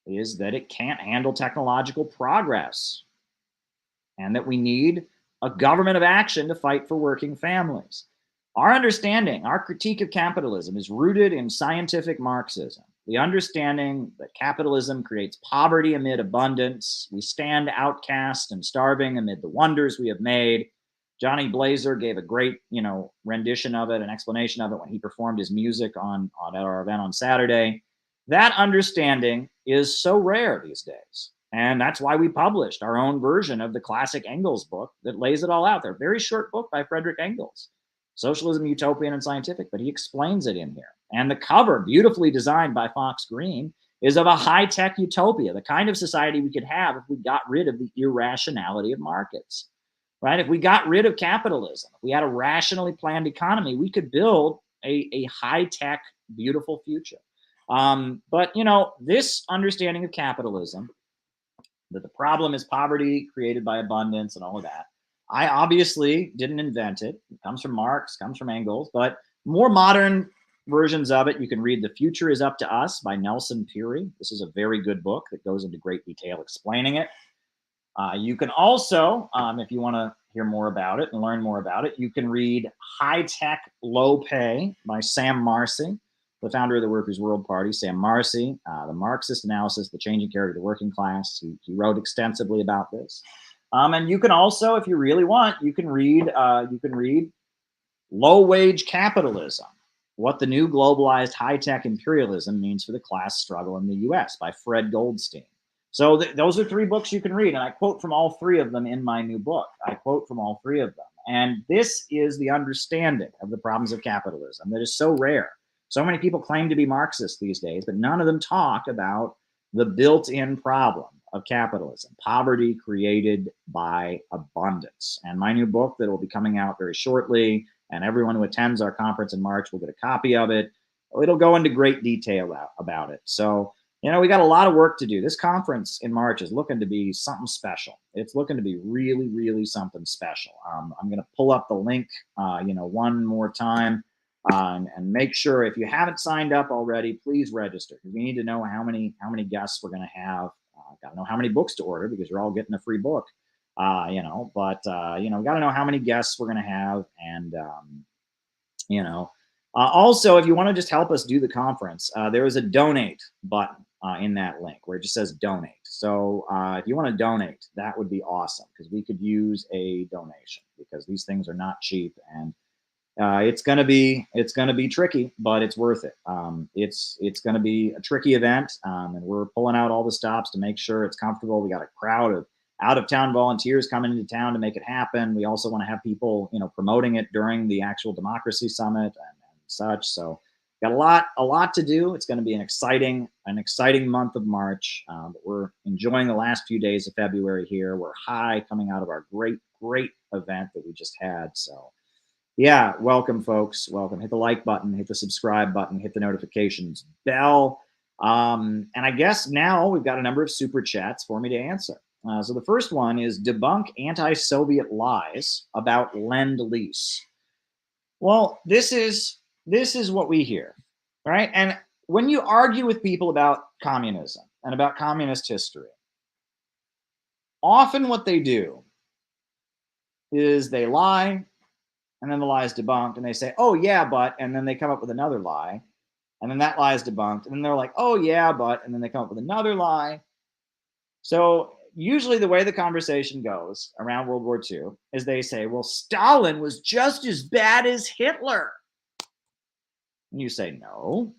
is that it can't handle technological progress and that we need a government of action to fight for working families. Our understanding, our critique of capitalism is rooted in scientific Marxism. The understanding that capitalism creates poverty amid abundance. We stand outcast and starving amid the wonders we have made. Johnny Blazer gave a great, rendition of it, an explanation of it when he performed his music at our event on Saturday. That understanding is so rare these days. And that's why we published our own version of the classic Engels book that lays it all out there. Very short book by Friedrich Engels. Socialism, Utopian, and Scientific, but he explains it in here. And the cover, beautifully designed by Fox Green, is of a high-tech utopia, the kind of society we could have if we got rid of the irrationality of markets, right? If we got rid of capitalism, if we had a rationally planned economy, we could build a high-tech, beautiful future. But, you know, this understanding of capitalism, that the problem is poverty created by abundance and all of that, I obviously didn't invent it. It comes from Marx, comes from Engels, but more modern versions of it, you can read The Future is Up to Us by Nelson Peary. This is a very good book that goes into great detail explaining it. You can also, if you want to hear more about it and learn more about it, you can read High Tech, Low Pay by Sam Marcy, the founder of the Workers' World Party. Sam Marcy, the Marxist analysis, the changing character of the working class. He wrote extensively about this. And you can also, if you really want, you can read Low Wage Capitalism, What the New Globalized High-Tech Imperialism Means for the Class Struggle in the U.S. by Fred Goldstein. So those are 3 books you can read, and I quote from all 3 of them in my new book. I quote from all 3 of them. And this is the understanding of the problems of capitalism that is so rare. So many people claim to be Marxists these days, but none of them talk about the built-in problem of capitalism, poverty created by abundance. And my new book that will be coming out very shortly, and everyone who attends our conference in March will get a copy of it. It'll go into great detail about it. So, you know, we got a lot of work to do. This conference in March is looking to be something special. It's looking to be really, really something special. I'm going to pull up the link, one more time, and make sure if you haven't signed up already, please register. We need to know how many guests we're going to have. Got to know how many books to order because you're all getting a free book. Got to know how many guests we're going to have, and also, if you want to just help us do the conference, there is a donate button in that link where it just says donate. So if you want to donate, that would be awesome because we could use a donation because these things are not cheap, and it's gonna be tricky, but it's worth it. It's gonna be a tricky event, and we're pulling out all the stops to make sure it's comfortable. We got a crowd of out-of-town volunteers coming into town to make it happen. We also want to have people, promoting it during the actual Democracy Summit and such. So got a lot to do. It's going to be an exciting month of March. But we're enjoying the last few days of February here. We're high coming out of our great event that we just had. So yeah, welcome folks. Welcome. Hit the like button, hit the subscribe button, hit the notifications bell. And I guess now we've got a number of super chats for me to answer. So the first one is debunk anti-Soviet lies about Lend-Lease. Well, this is what we hear, right? And when you argue with people about communism and about communist history, often what they do is they lie, and then the lie is debunked, and they say, oh yeah, but, and then they come up with another lie, and then that lie is debunked, and then they're like, oh yeah, but, and then they come up with another lie. So usually the way the conversation goes around World War II is they say, well, Stalin was just as bad as Hitler. And you say, no,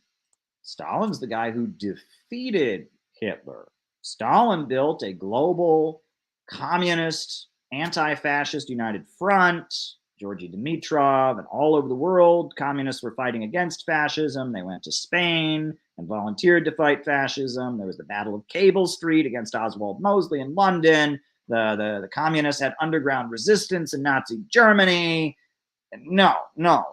Stalin's the guy who defeated Hitler. Stalin built a global communist, anti-fascist united front. Georgy Dimitrov and all over the world, communists were fighting against fascism. They went to Spain and volunteered to fight fascism. There was the Battle of Cable Street against Oswald Mosley in London. The communists had underground resistance in Nazi Germany. No,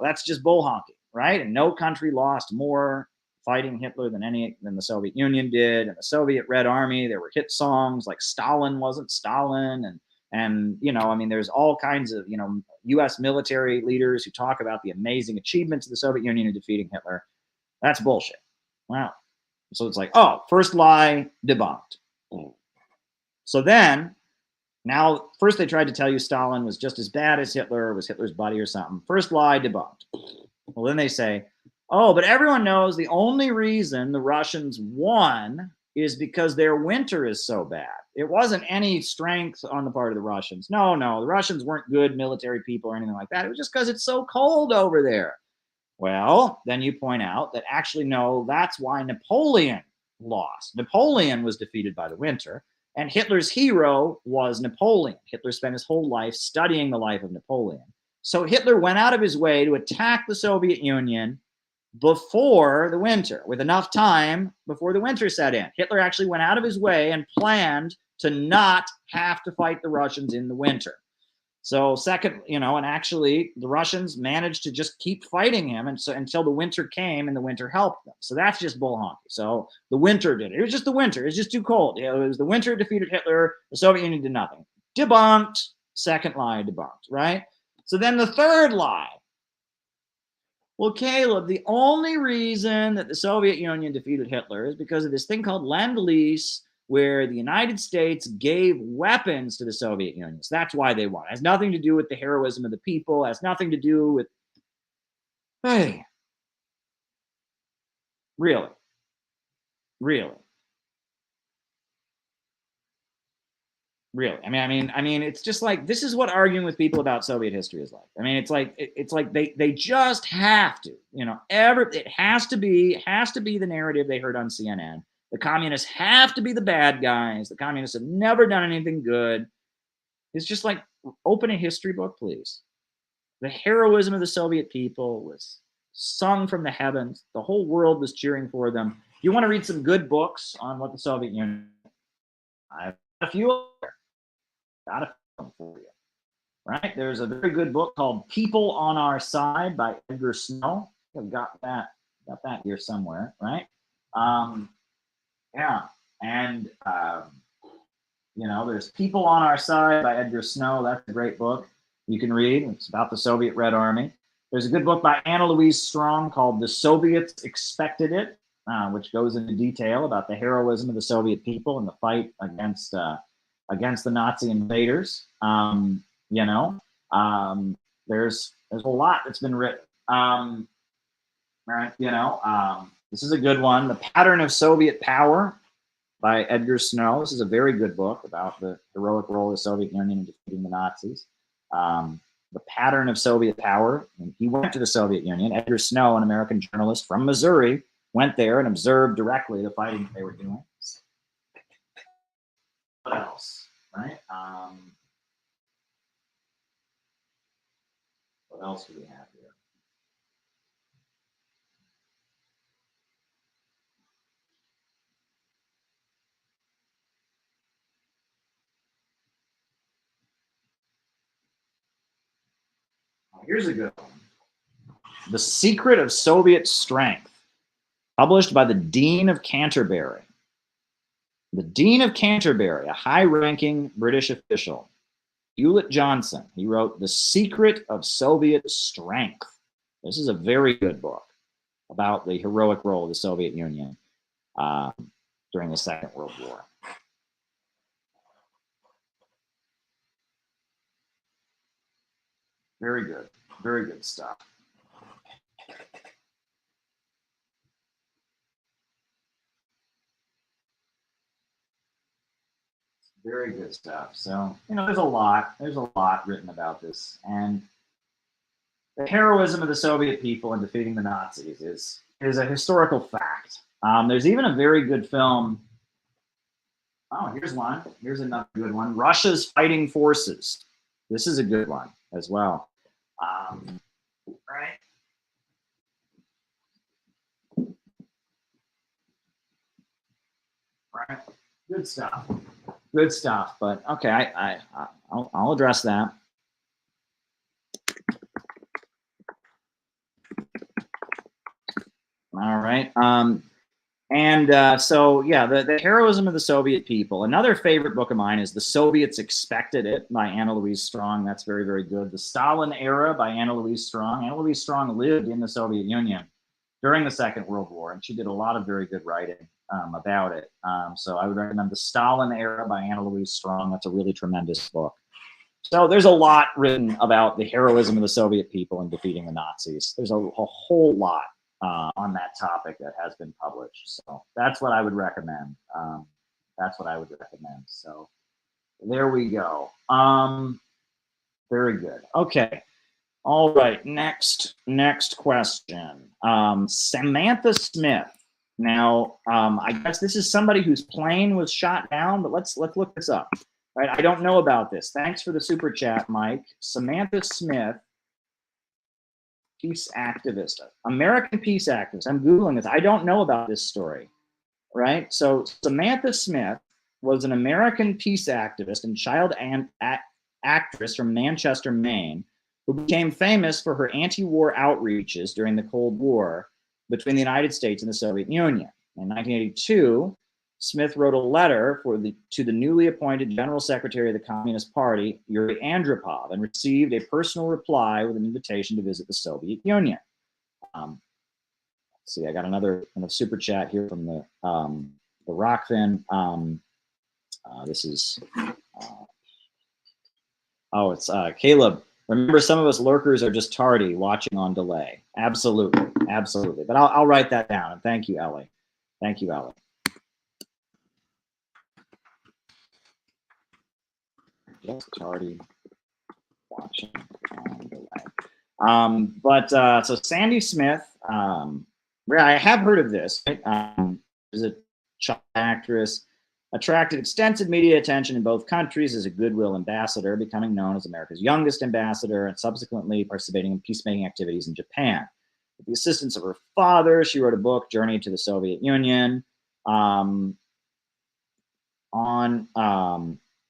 that's just bull honking, right? And no country lost more fighting Hitler than the Soviet Union did. And the Soviet Red Army, there were hit songs like Stalin wasn't Stalin. And there's all kinds of, U.S. military leaders who talk about the amazing achievements of the Soviet Union in defeating Hitler. That's bullshit. Wow. So it's like, oh, first lie debunked. So then, now, first they tried to tell you Stalin was just as bad as Hitler, was Hitler's buddy or something. First lie debunked. Well, then they say, oh, but everyone knows the only reason the Russians won is because their winter is so bad. It wasn't any strength on the part of the Russians. No, the Russians weren't good military people or anything like that. It was just because it's so cold over there. Well, then you point out that actually, no, that's why Napoleon lost. Napoleon was defeated by the winter, and Hitler's hero was Napoleon. Hitler spent his whole life studying the life of Napoleon. So Hitler went out of his way to attack the Soviet Union before the winter, with enough time before the winter set in. Hitler actually went out of his way and planned to not have to fight the Russians in the winter. So second, and actually the Russians managed to just keep fighting him, and so until the winter came, and the winter helped them. So that's just bull honky. So the winter did it. It was just the winter. It's just too cold. It was the winter defeated Hitler. The Soviet Union did nothing. Debunked. Second lie debunked. Right. So then the third lie. Well, Caleb, the only reason that the Soviet Union defeated Hitler is because of this thing called Lend-Lease, where the United States gave weapons to the Soviet Union. So that's why they won. It has nothing to do with the heroism of the people. It has nothing to do with, hey, really? I mean, it's just like, this is what arguing with people about Soviet history is like. I mean, it's like they just have to, it has to be the narrative they heard on CNN. The communists have to be the bad guys. The communists have never done anything good. It's just like, open a history book, please. The heroism of the Soviet people was sung from the heavens. The whole world was cheering for them. You want to read some good books on what the Soviet Union, I've got a few there. Got a few for you. Right? There's a very good book called People on Our Side by Edgar Snow. I've got that here somewhere, right? Yeah, and there's People on Our Side by Edgar Snow. That's a great book you can read. It's about the Soviet Red Army. There's a good book by Anna Louise Strong called The Soviets Expected It, which goes into detail about the heroism of the Soviet people in the fight against the Nazi invaders. There's a lot that's been written. This is a good one, The Pattern of Soviet Power by Edgar Snow. This is a very good book about the heroic role of the Soviet Union in defeating the Nazis. The Pattern of Soviet Power. And he went to the Soviet Union. Edgar Snow, an American journalist from Missouri, went there and observed directly the fighting they were doing. What else? Right? What else do we have here? Here's a good one. The Secret of Soviet Strength, published by the Dean of Canterbury. The Dean of Canterbury, a high-ranking British official, Hewlett Johnson, he wrote The Secret of Soviet Strength. This is a very good book about the heroic role of the Soviet Union during the Second World War. Very good stuff. Very good stuff. So, there's a lot written about this. And the heroism of the Soviet people in defeating the Nazis is a historical fact. There's even a very good film. Oh, here's one. Here's another good one. Russia's Fighting Forces. This is a good one as well. Right. Right. Good stuff. But okay, I'll address that. All right. So yeah, the heroism of the Soviet people. Another favorite book of mine is The Soviets Expected It by Anna Louise Strong. That's very, very good. The Stalin Era by Anna Louise Strong. Anna Louise Strong lived in the Soviet Union during the Second World War, and she did a lot of very good writing about it. So I would recommend The Stalin Era by Anna Louise Strong. That's a really tremendous book. So there's a lot written about the heroism of the Soviet people in defeating the Nazis. There's a whole lot on that topic that has been published. So that's what I would recommend. So there we go. Very good. Okay. All right. Next question. Samantha Smith. Now, I guess this is somebody whose plane was shot down, but let's look this up. Right? I don't know about this. Thanks for the super chat, Mike. Samantha Smith, peace activist, American peace activist. I'm Googling this. I don't know about this story, right? So Samantha Smith was an American peace activist and child actress from Manchester, Maine, who became famous for her anti-war outreaches during the Cold War between the United States and the Soviet Union. In 1982, Smith wrote a letter to the newly appointed General Secretary of the Communist Party, Yuri Andropov, and received a personal reply with an invitation to visit the Soviet Union. Let's see, I got another kind of super chat here from the Rockfin. This is, it's Caleb. Remember, some of us lurkers are just tardy, watching on delay. Absolutely, absolutely. But I'll write that down. And thank you, Ellie. Thank you, Ellie. Just tardy, watching on delay. So Sandy Smith, I have heard of this. Right? She's a child actress. Attracted extensive media attention in both countries as a goodwill ambassador, becoming known as America's youngest ambassador, and subsequently participating in peacemaking activities in Japan. With the assistance of her father, she wrote a book, Journey to the Soviet Union.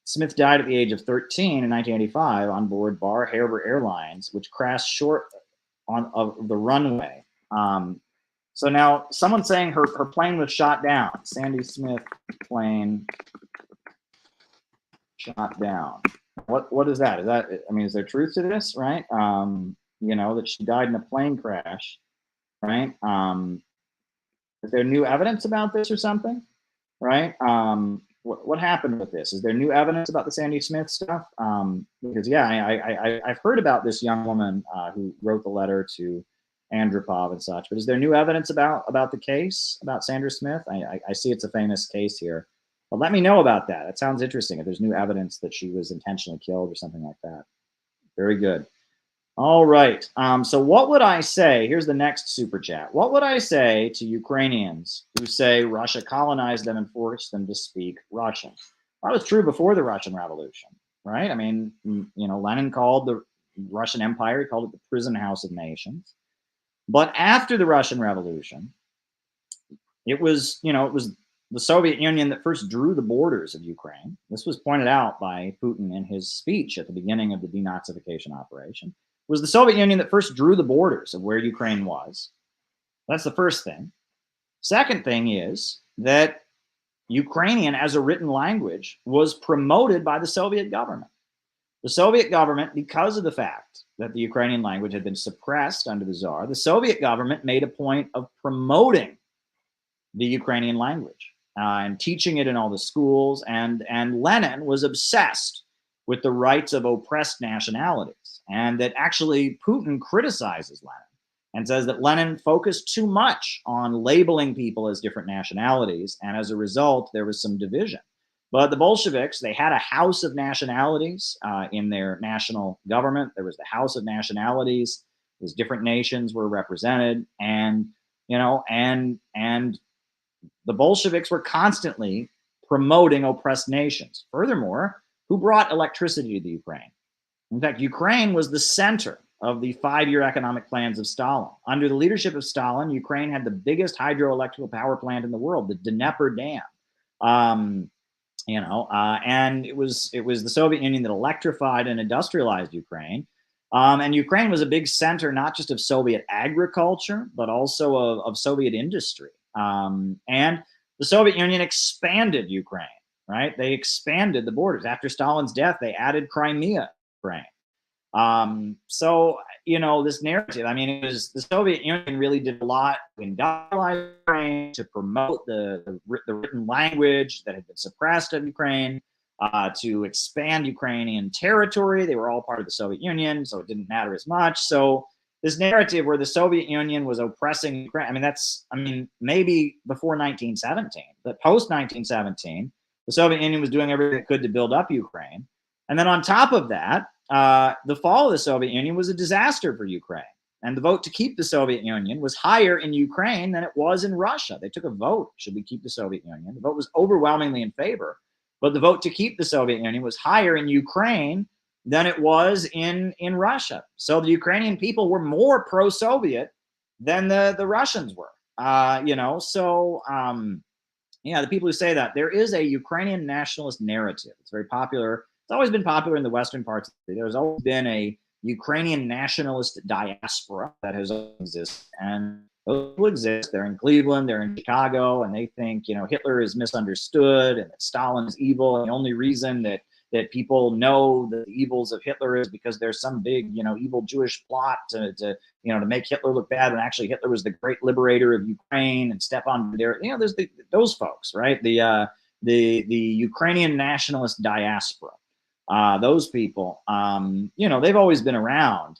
Smith died at the age of 13 in 1985 on board Bar Harbor Airlines, which crashed short of the runway. So now someone's saying her plane was shot down. Sandy Smith plane shot down. What is that? Is there truth to this, right? That she died in a plane crash, right? Is there new evidence about this or something, right? What happened with this? Is there new evidence about the Sandy Smith stuff? Because I've heard about this young woman who wrote the letter to Andropov and such, but is there new evidence about the case, about Sandra Smith? I see it's a famous case here, but let me know about that. It sounds interesting if there's new evidence that she was intentionally killed or something like that. Very good. All right. So what would I say? Here's the next super chat. What would I say to Ukrainians who say Russia colonized them and forced them to speak Russian? That was true before the Russian Revolution, right? I mean, Lenin called the Russian Empire, he called it the prison house of nations. But after the Russian Revolution, it was the Soviet Union that first drew the borders of Ukraine. This was pointed out by Putin in his speech at the beginning of the denazification operation. It was the Soviet Union that first drew the borders of where Ukraine was. That's the first thing. Second thing is that Ukrainian as a written language was promoted by the Soviet government. The Soviet government, because of the fact that the Ukrainian language had been suppressed under the Tsar, the Soviet government made a point of promoting the Ukrainian language and teaching it in all the schools. And Lenin was obsessed with the rights of oppressed nationalities. And that actually Putin criticizes Lenin and says that Lenin focused too much on labeling people as different nationalities. And as a result, there was some division. But the Bolsheviks, they had a house of nationalities in their national government. There was the House of Nationalities. Those different nations were represented, and the Bolsheviks were constantly promoting oppressed nations. Furthermore, who brought electricity to the Ukraine? In fact, Ukraine was the center of the 5-year economic plans of Stalin. Under the leadership of Stalin, Ukraine had the biggest hydroelectric power plant in the world, the Dnieper Dam. And it was the Soviet Union that electrified and industrialized Ukraine. And Ukraine was a big center, not just of Soviet agriculture, but also of Soviet industry. And the Soviet Union expanded Ukraine, right? They expanded the borders. After Stalin's death, they added Crimea to Ukraine. This narrative, it was the Soviet Union really did a lot to industrialize Ukraine, to promote the written language that had been suppressed in Ukraine, to expand Ukrainian territory. They were all part of the Soviet Union, so it didn't matter as much. So this narrative where the Soviet Union was oppressing Ukraine, maybe before 1917, but post 1917, the Soviet Union was doing everything it could to build up Ukraine. And then on top of that, the fall of the Soviet Union was a disaster for Ukraine. And the vote to keep the Soviet Union was higher in Ukraine than it was in Russia. They took a vote, should we keep the Soviet Union? The vote was overwhelmingly in favor. But the vote to keep the Soviet Union was higher in Ukraine than it was in Russia. So the Ukrainian people were more pro-Soviet than the Russians were. The people who say that, there is a Ukrainian nationalist narrative. It's very popular. It's always been popular in the western parts. There's always been a Ukrainian nationalist diaspora that has existed, and those people exist. They're in Cleveland, they're in Chicago, and they think, you know, Hitler is misunderstood and that Stalin is evil, and the only reason that people know the evils of Hitler is because there's some big, you know, evil Jewish plot to you know, to make Hitler look bad, when actually Hitler was the great liberator of Ukraine, and Stepan there, you know, there's those folks, right? The Ukrainian nationalist diaspora. Those people, you know, they've always been around.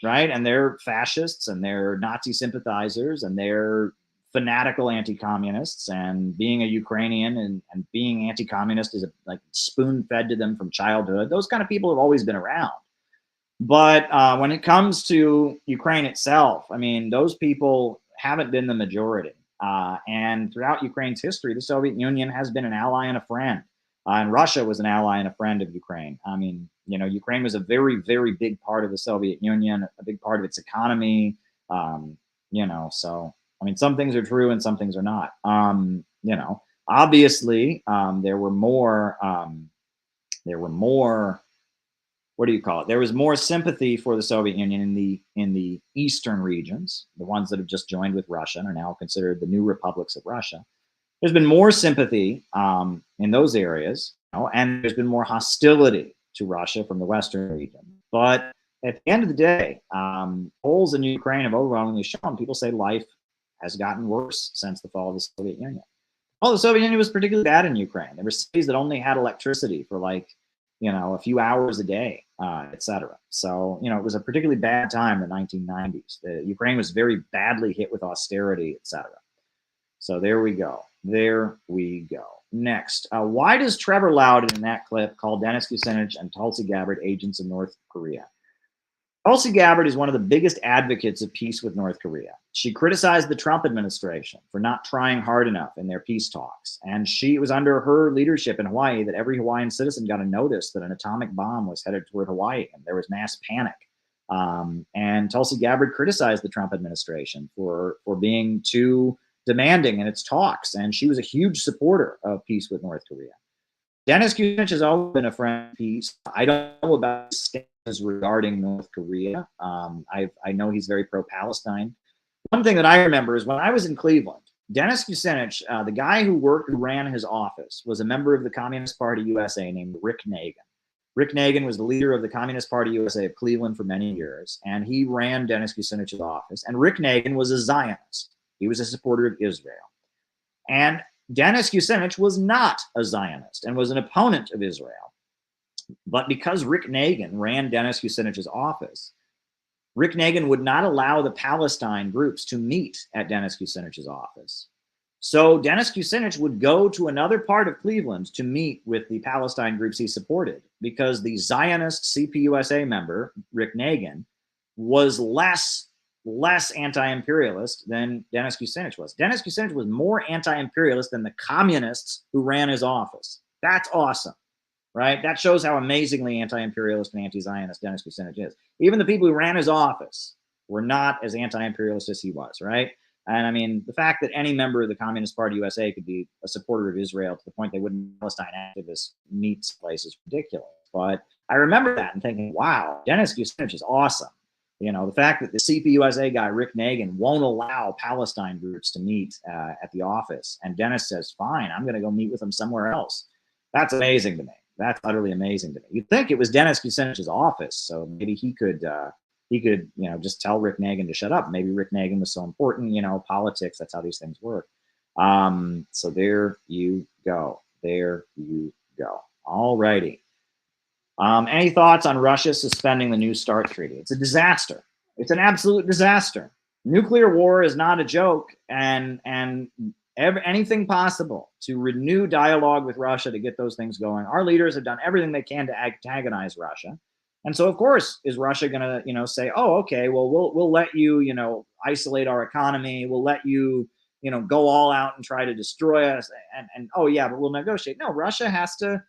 Right? And they're fascists, and they're Nazi sympathizers, and they're fanatical anti-communists, and being a Ukrainian and being anti-communist is like spoon-fed to them from childhood. Those kind of people have always been around. But when it comes to Ukraine itself, I mean, those people haven't been the majority. And throughout Ukraine's history, the Soviet Union has been an ally and a friend. And Russia was an ally and a friend of Ukraine. I mean, you know, Ukraine was a very, very big part of the Soviet Union, a big part of its economy. You know, so, I mean, some things are true and some things are not. You know, obviously, there were more, what do you call it? There was more sympathy for the Soviet Union in the eastern regions, the ones that have just joined with Russia and are now considered the new republics of Russia. There's been more sympathy in those areas, you know, and there's been more hostility to Russia from the western region. But at the end of the day, polls in Ukraine have overwhelmingly shown, people say life has gotten worse since the fall of the Soviet Union. Well, the Soviet Union was particularly bad in Ukraine. There were cities that only had electricity for, like, you know, a few hours a day, etc. So, you know, it was a particularly bad time in the 1990s. Ukraine was very badly hit with austerity, etc. So there we go. There we go. Next, why does Trevor Loudon in that clip call Dennis Kucinich and Tulsi Gabbard agents of North Korea? Tulsi Gabbard is one of the biggest advocates of peace with North Korea. She criticized the Trump administration for not trying hard enough in their peace talks. And it was under her leadership in Hawaii that every Hawaiian citizen got a notice that an atomic bomb was headed toward Hawaii, and there was mass panic. And Tulsi Gabbard criticized the Trump administration for being too demanding in its talks, and she was a huge supporter of peace with North Korea. Dennis Kucinich has always been a friend of peace. I don't know about his stance regarding North Korea. I know he's very pro-Palestine. One thing that I remember is when I was in Cleveland, Dennis Kucinich, the guy who ran his office, was a member of the Communist Party USA named Rick Nagin. Rick Nagin was the leader of the Communist Party USA of Cleveland for many years, and he ran Dennis Kucinich's office. And Rick Nagin was a Zionist. He was a supporter of Israel. And Dennis Kucinich was not a Zionist and was an opponent of Israel. But because Rick Nagin ran Dennis Kucinich's office, Rick Nagin would not allow the Palestine groups to meet at Dennis Kucinich's office. So Dennis Kucinich would go to another part of Cleveland to meet with the Palestine groups he supported, because the Zionist CPUSA member, Rick Nagin, was less anti-imperialist than Dennis Kucinich was. Dennis Kucinich was more anti-imperialist than the communists who ran his office. That's awesome, right? That shows how amazingly anti-imperialist and anti-Zionist Dennis Kucinich is. Even the people who ran his office were not as anti-imperialist as he was, right? And I mean, the fact that any member of the Communist Party USA could be a supporter of Israel to the point they wouldn't Palestine activists meet place is ridiculous. But I remember that and thinking, wow, Dennis Kucinich is awesome. You know, the fact that the CPUSA guy, Rick Nagin, won't allow Palestine groups to meet at the office. And Dennis says, fine, I'm going to go meet with them somewhere else. That's amazing to me. That's utterly amazing to me. You'd think it was Dennis Kucinich's office, so maybe he could, you know, just tell Rick Nagin to shut up. Maybe Rick Nagin was so important, you know, politics, that's how these things work. So there you go. There you go. All righty. Any thoughts on Russia suspending the New START treaty? It's a disaster. It's an absolute disaster. Nuclear war is not a joke, and anything possible to renew dialogue with Russia to get those things going. Our leaders have done everything they can to antagonize Russia. And so, of course, is Russia going to, you know, say, oh, okay, well, we'll let you, you know, isolate our economy. We'll let you, you know, go all out and try to destroy us. And oh, yeah, but we'll negotiate. No, Russia has to,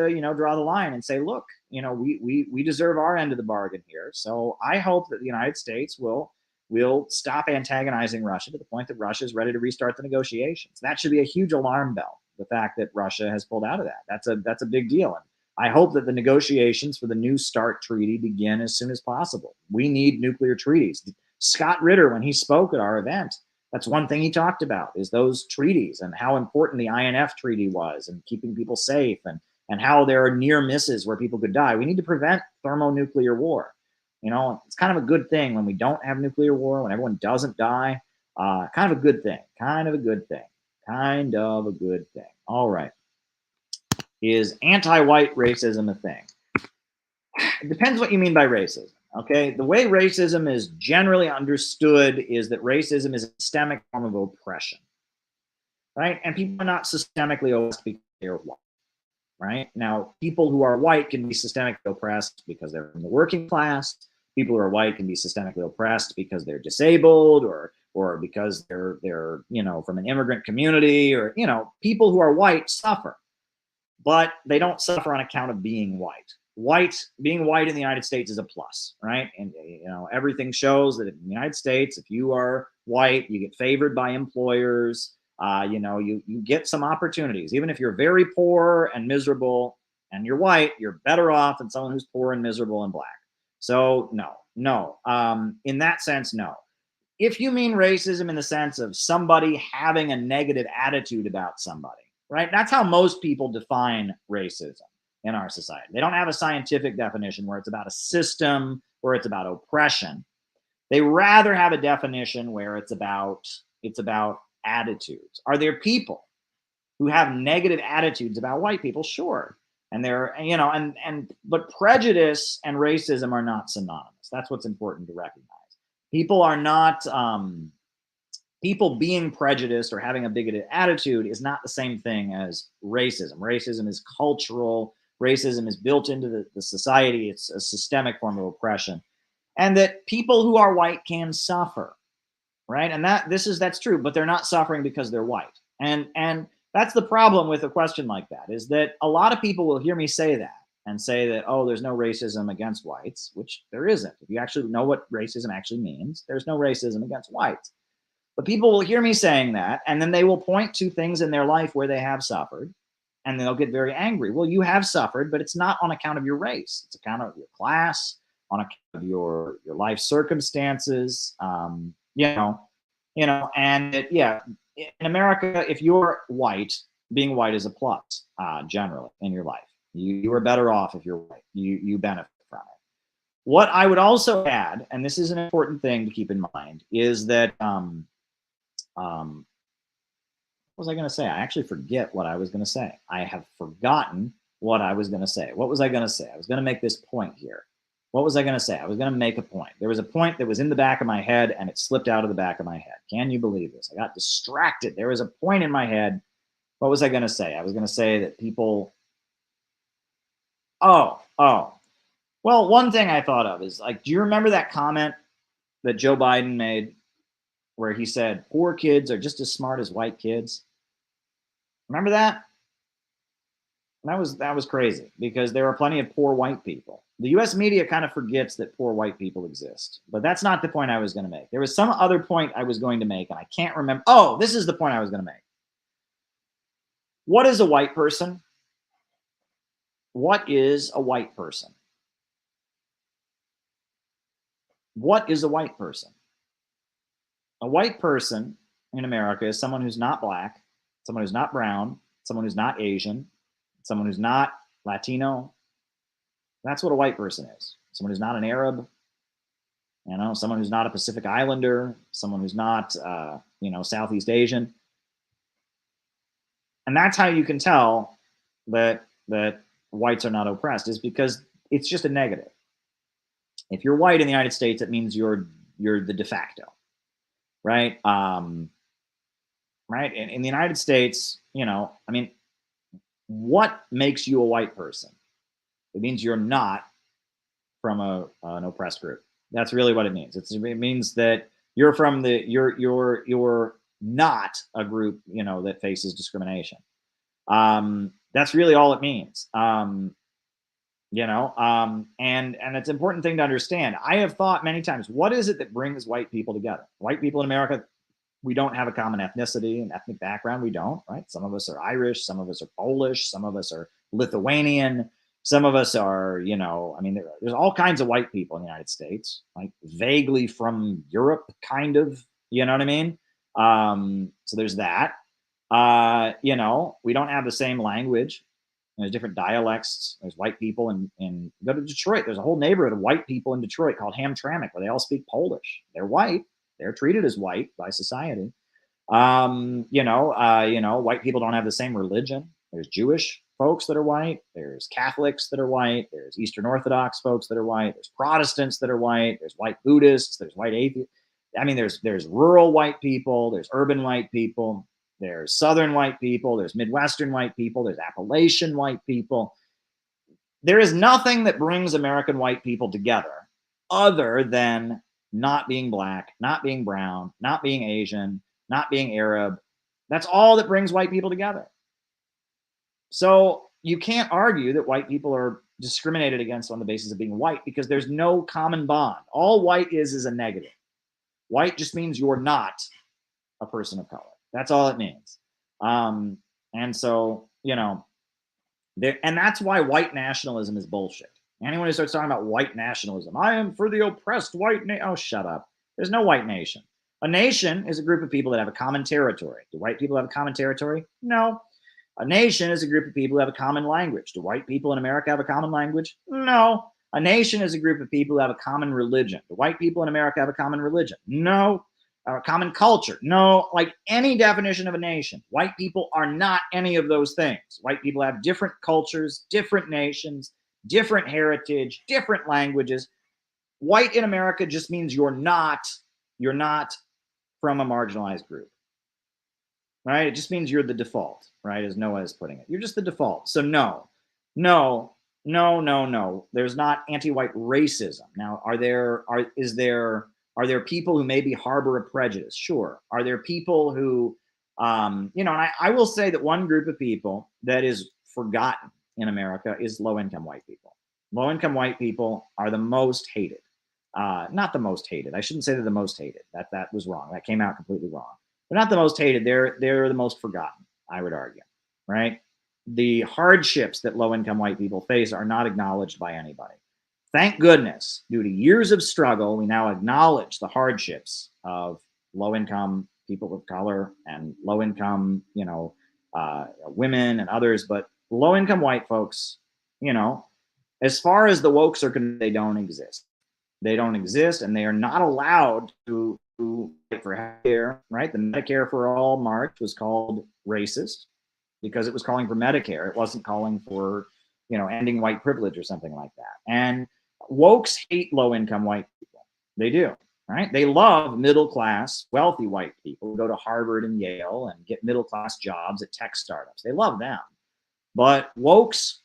you know, draw the line and say, look, you know, we deserve our end of the bargain here. So I hope that the United States will stop antagonizing Russia to the point that Russia is ready to restart the negotiations. That should be a huge alarm bell. the fact that Russia has pulled out of that. That's a big deal. And I hope that the negotiations for the New START treaty begin as soon as possible. We need nuclear treaties. Scott Ritter, when he spoke at our event, that's one thing he talked about, is those treaties and how important the INF treaty was and keeping people safe, and how there are near misses where people could die. We need to prevent thermonuclear war. You know, it's kind of a good thing when we don't have nuclear war, when everyone doesn't die. Kind of a good thing. Kind of a good thing. Kind of a good thing. All right. Is anti-white racism a thing? It depends what you mean by racism. Okay, the way racism is generally understood is that racism is a systemic form of oppression, right? And people are not systemically oppressed because they're white, right? Now, people who are white can be systemically oppressed because they're from the working class. People who are white can be systemically oppressed because they're disabled, or because they're you know, from an immigrant community, or, you know, people who are white suffer, but they don't suffer on account of being white. Being white in the United States is a plus, right? And, you know, everything shows that in the United States, if you are white, you get favored by employers. You know, you get some opportunities. Even if you're very poor and miserable and you're white, you're better off than someone who's poor and miserable and black. So no. In that sense, no. If you mean racism in the sense of somebody having a negative attitude about somebody, right? That's how most people define racism in our society. They don't have a scientific definition where it's about a system, where it's about oppression. They rather have a definition where it's about attitudes. Are there people who have negative attitudes about white people? Sure. And they're, you know, but prejudice and racism are not synonymous. That's what's important to recognize. People are not, people being prejudiced or having a bigoted attitude is not the same thing as racism. Racism is cultural. Racism is built into the society. It's a systemic form of oppression, and that people who are white can suffer, right? And that's true, but they're not suffering because they're white. And that's the problem with a question like that, is that a lot of people will hear me say that and say that, oh, there's no racism against whites, which there isn't. If you actually know what racism actually means, there's no racism against whites. But people will hear me saying that, and then they will point to things in their life where they have suffered, and they'll get very angry. Well, you have suffered, but it's not on account of your race. It's account of your class, on account of your life circumstances. You know, and in America, if you're white, being white is a plus generally in your life. You are better off if you're white. You benefit from it. What I would also add, and this is an important thing to keep in mind, is that what was I going to say? I actually forget what I was going to say. I have forgotten what I was going to say. What was I going to say? I was going to make this point here. What was I going to say? I was going to make a point. There was a point that was in the back of my head, and it slipped out of the back of my head. Can you believe this? I got distracted. There was a point in my head. What was I going to say? I was going to say that people... Oh. Well, one thing I thought of is, like, do you remember that comment that Joe Biden made where he said, poor kids are just as smart as white kids? Remember that? That was crazy, because there are plenty of poor white people. The US media kind of forgets that poor white people exist, but that's not the point I was going to make. There was some other point I was going to make, and I can't remember. Oh, this is the point I was going to make. What is a white person? What is a white person? What is a white person? A white person in America is someone who's not black, someone who's not brown, someone who's not Asian, someone who's not Latino. That's what a white person is. Someone who's not an Arab, you know, someone who's not a Pacific Islander, someone who's not, Southeast Asian. And that's how you can tell that whites are not oppressed, is because it's just a negative. If you're white in the United States, it means you're the de facto, right? Right. In the United States, what makes you a white person? It means you're not from an oppressed group. That's really what it means. It means that you're from you're not a group, that faces discrimination. That's really all it means. And it's an important thing to understand. I have thought many times, what is it that brings white people together? White people in America, we don't have a common ethnicity and ethnic background. We don't, right? Some of us are Irish, some of us are Polish, some of us are Lithuanian, some of us are, you know, I mean, there's all kinds of white people in the United States, like vaguely from Europe, kind of, you know what I mean? So there's that. You know, we don't have the same language. There's different dialects. There's white people in go to Detroit. There's a whole neighborhood of white people in Detroit called Hamtramck, where they all speak Polish. They're white. They're treated as white by society. You know, white people don't have the same religion. There's Jewish folks that are white. There's Catholics that are white. There's Eastern Orthodox folks that are white. There's Protestants that are white. There's white Buddhists. There's white atheists. I mean, there's rural white people. There's urban white people. There's Southern white people. There's Midwestern white people. There's Appalachian white people. There is nothing that brings American white people together other than not being black, not being brown, not being Asian, not being Arab. That's all that brings white people together. So you can't argue that white people are discriminated against on the basis of being white, because there's no common bond. All white is a negative. White just means you're not a person of color. That's all it means. And so, you know, and that's why white nationalism is bullshit. Anyone who starts talking about white nationalism, I am for the oppressed white nation. Oh, shut up. There's no white nation. A nation is a group of people that have a common territory. Do white people have a common territory? No. A nation is a group of people who have a common language. Do white people in America have a common language? No. A nation is a group of people who have a common religion. Do white people in America have a common religion? No. A common culture? No. Like any definition of a nation, white people are not any of those things. White people have different cultures, different nations, different heritage, different languages. White in America just means you're not from a marginalized group, right? It just means you're the default, right? As Noah is putting it. You're just the default. So no. There's not anti-white racism. Now, are there people who maybe harbor a prejudice? Sure. Are there people who, you know, and I will say that one group of people that is forgotten in America is low-income white people. Low-income white people are the most hated. Not the most hated. I shouldn't say they're the most hated. That was wrong. That came out completely wrong. They're not the most hated. They're the most forgotten, I would argue, right? The hardships that low-income white people face are not acknowledged by anybody. Thank goodness, due to years of struggle, we now acknowledge the hardships of low-income people of color and low-income, you know, women and others. But low-income white folks, you know, as far as the wokes are concerned, they don't exist. They don't exist, and they are not allowed to fight for healthcare, right? The Medicare for All march was called racist because it was calling for Medicare. It wasn't calling for, you know, ending white privilege or something like that. And wokes hate low-income white people. They do, right? They love middle-class, wealthy white people who go to Harvard and Yale and get middle-class jobs at tech startups. They love them. But wokes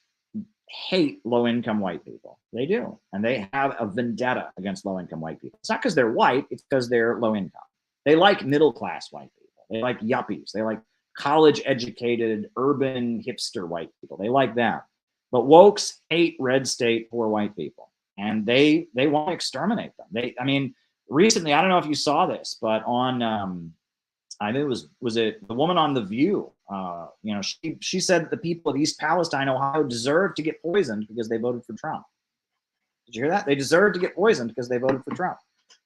hate low-income white people. They do. And they have a vendetta against low-income white people. It's not because they're white, it's because they're low-income. They like middle-class white people. They like yuppies. They like college-educated, urban, hipster white people. They like them. But wokes hate red state poor white people. And they want to exterminate them. I mean, recently, I don't know if you saw this, but on, I think was it the woman on The View? You know, she said that the people of East Palestine, Ohio, deserve to get poisoned because they voted for Trump. Did you hear that? They deserve to get poisoned because they voted for Trump.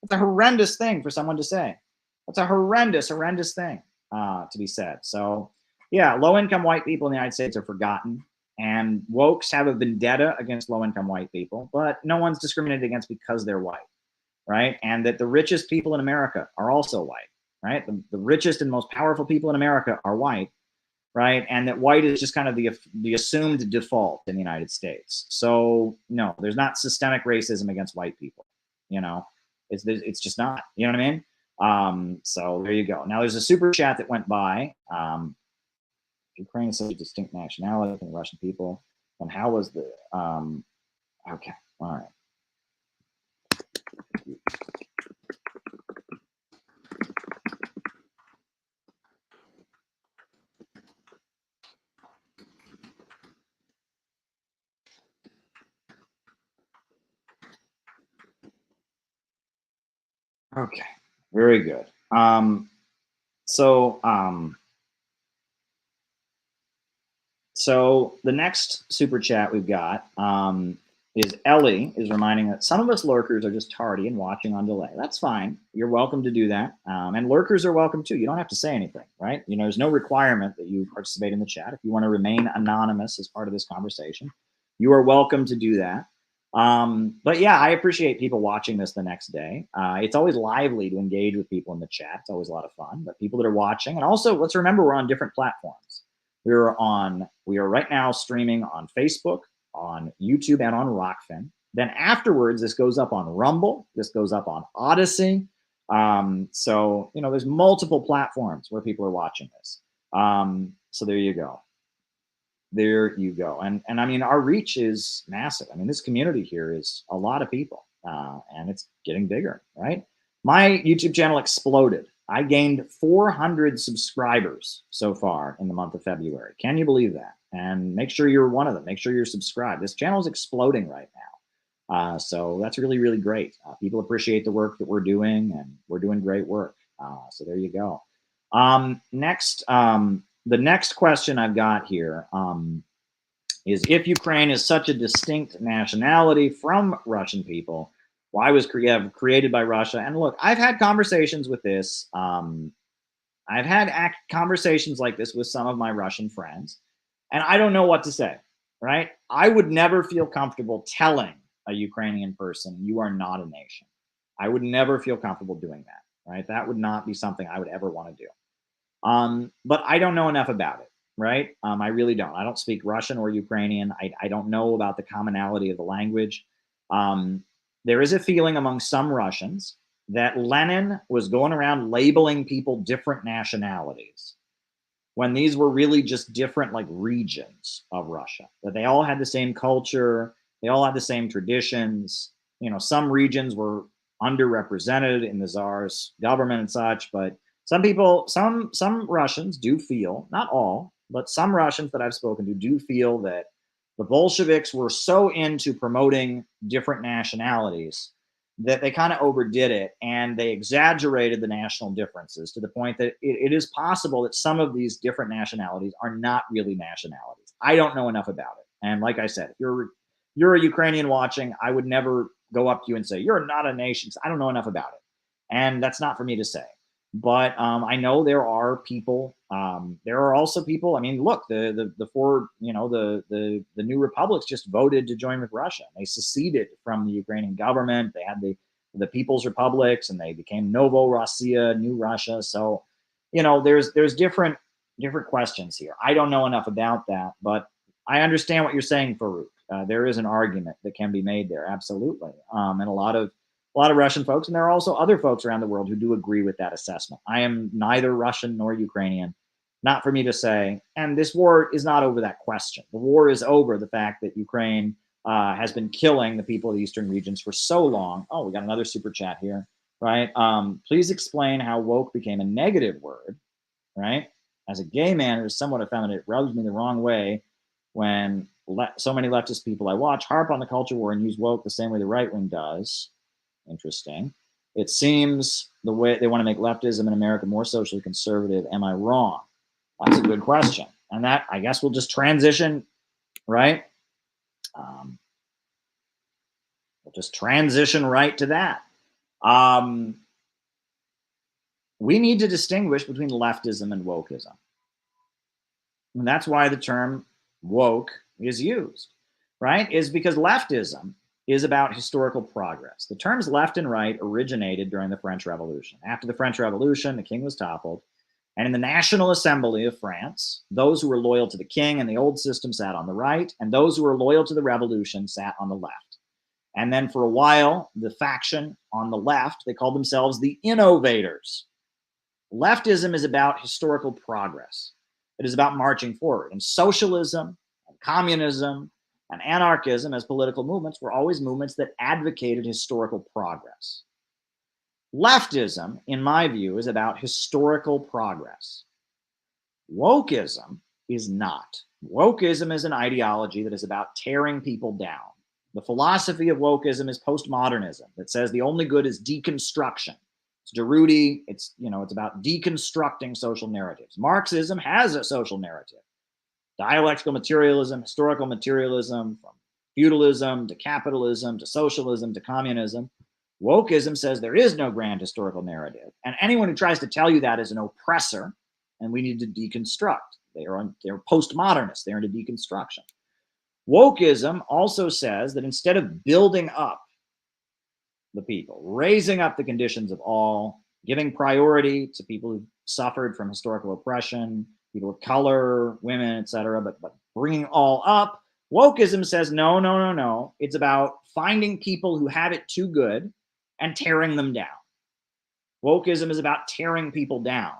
That's a horrendous thing for someone to say. That's a horrendous thing to be said. So, yeah, low-income white people in the United States are forgotten, and wokes have a vendetta against low-income white people, but no one's discriminated against because they're white, right? And that the richest people in America are also white, right? The richest and most powerful people in America are white, right? And that white is just kind of the assumed default in the United States. So no, there's not systemic racism against white people. You know, it's just not. You know what I mean? So there you go. Now there's a super chat that went by. Ukraine is such a distinct nationality from the Russian people. And how was the okay? All right. Okay, very good. So the next super chat we've got is Ellie is reminding that some of us lurkers are just tardy and watching on delay. That's fine. You're welcome to do that. And lurkers are welcome too. You don't have to say anything, right? You know, there's no requirement that you participate in the chat. If you want to remain anonymous as part of this conversation, you are welcome to do that. But yeah, I appreciate people watching this the next day. It's always lively to engage with people in the chat. It's always a lot of fun, but people that are watching, and also let's remember we're on different platforms. We are right now streaming on Facebook, on YouTube, and on Rockfin. Then afterwards, this goes up on Rumble. This goes up on Odyssey. So, you know, there's multiple platforms where people are watching this. So there you go. There you go. And I mean, our reach is massive. I mean, this community here is a lot of people, and it's getting bigger, right? My YouTube channel exploded. I gained 400 subscribers so far in the month of February. Can you believe that? And make sure you're one of them. Make sure you're subscribed. This channel is exploding right now. So that's really, really great. People appreciate the work that we're doing, and we're doing great work. So there you go. The next question I've got here is, if Ukraine is such a distinct nationality from Russian people, why was created by Russia? And look, I've had conversations with this. I've had conversations like this with some of my Russian friends, and I don't know what to say, right? I would never feel comfortable telling a Ukrainian person, you are not a nation. I would never feel comfortable doing that, right? That would not be something I would ever want to do. But I don't know enough about it, right? I really don't. I don't speak Russian or Ukrainian. I don't know about the commonality of the language. There is a feeling among some Russians that Lenin was going around labeling people different nationalities when these were really just different, like, regions of Russia, that they all had the same culture, they all had the same traditions. You know, some regions were underrepresented in the Tsar's government and such, but some people, some Russians do feel, not all, but some Russians that I've spoken to do feel that the Bolsheviks were so into promoting different nationalities that they kind of overdid it, and they exaggerated the national differences to the point that it is possible that some of these different nationalities are not really nationalities. I don't know enough about it. And like I said, if you're a Ukrainian watching, I would never go up to you and say, you're not a nation. I don't know enough about it. And that's not for me to say. But I know there are people. There are also people. I mean, look, the four, you know, the new republics just voted to join with Russia. They seceded from the Ukrainian government. They had the People's Republics, and they became Novorossiya, New Russia. So, you know, there's different questions here. I don't know enough about that, but I understand what you're saying, Farouk. There is an argument that can be made there, absolutely, and a lot of Russian folks, and there are also other folks around the world who do agree with that assessment. I am neither Russian nor Ukrainian, not for me to say. And this war is not over that question. The war is over the fact that Ukraine has been killing the people of the eastern regions for so long. Oh, we got another super chat here, right? Please explain how woke became a negative word, right? As a gay man who's somewhat effeminate, it rubs me the wrong way when so many leftist people I watch harp on the culture war and use woke the same way the right wing does. Interesting. It seems the way they want to make leftism in America more socially conservative. Am I wrong? That's a good question. And that, I guess, we'll just transition, right? We'll just transition right to that. We need to distinguish between leftism and wokeism. And that's why the term woke is used, right? Is because leftism is about historical progress. The terms left and right originated during the French Revolution. After the French Revolution, the king was toppled. And in the National Assembly of France, those who were loyal to the king and the old system sat on the right, and those who were loyal to the revolution sat on the left. And then for a while, the faction on the left, they called themselves the innovators. Leftism is about historical progress. It is about marching forward. And socialism, and communism, and anarchism as political movements were always movements that advocated historical progress. Leftism, in my view, is about historical progress. Wokeism is not. Wokeism is an ideology that is about tearing people down. The philosophy of wokeism is postmodernism that says the only good is deconstruction. It's Derrida. It's, it's about deconstructing social narratives. Marxism has a social narrative. Dialectical materialism, historical materialism, from feudalism to capitalism to socialism to communism. Wokism says there is no grand historical narrative. And anyone who tries to tell you that is an oppressor, and we need to deconstruct. They're postmodernists. They're into deconstruction. Wokism also says that instead of building up the people, raising up the conditions of all, giving priority to people who suffered from historical oppression, people of color, women, etc., but bringing all up, Wokism says, no, no, no, no. It's about finding people who have it too good and tearing them down. Wokism is about tearing people down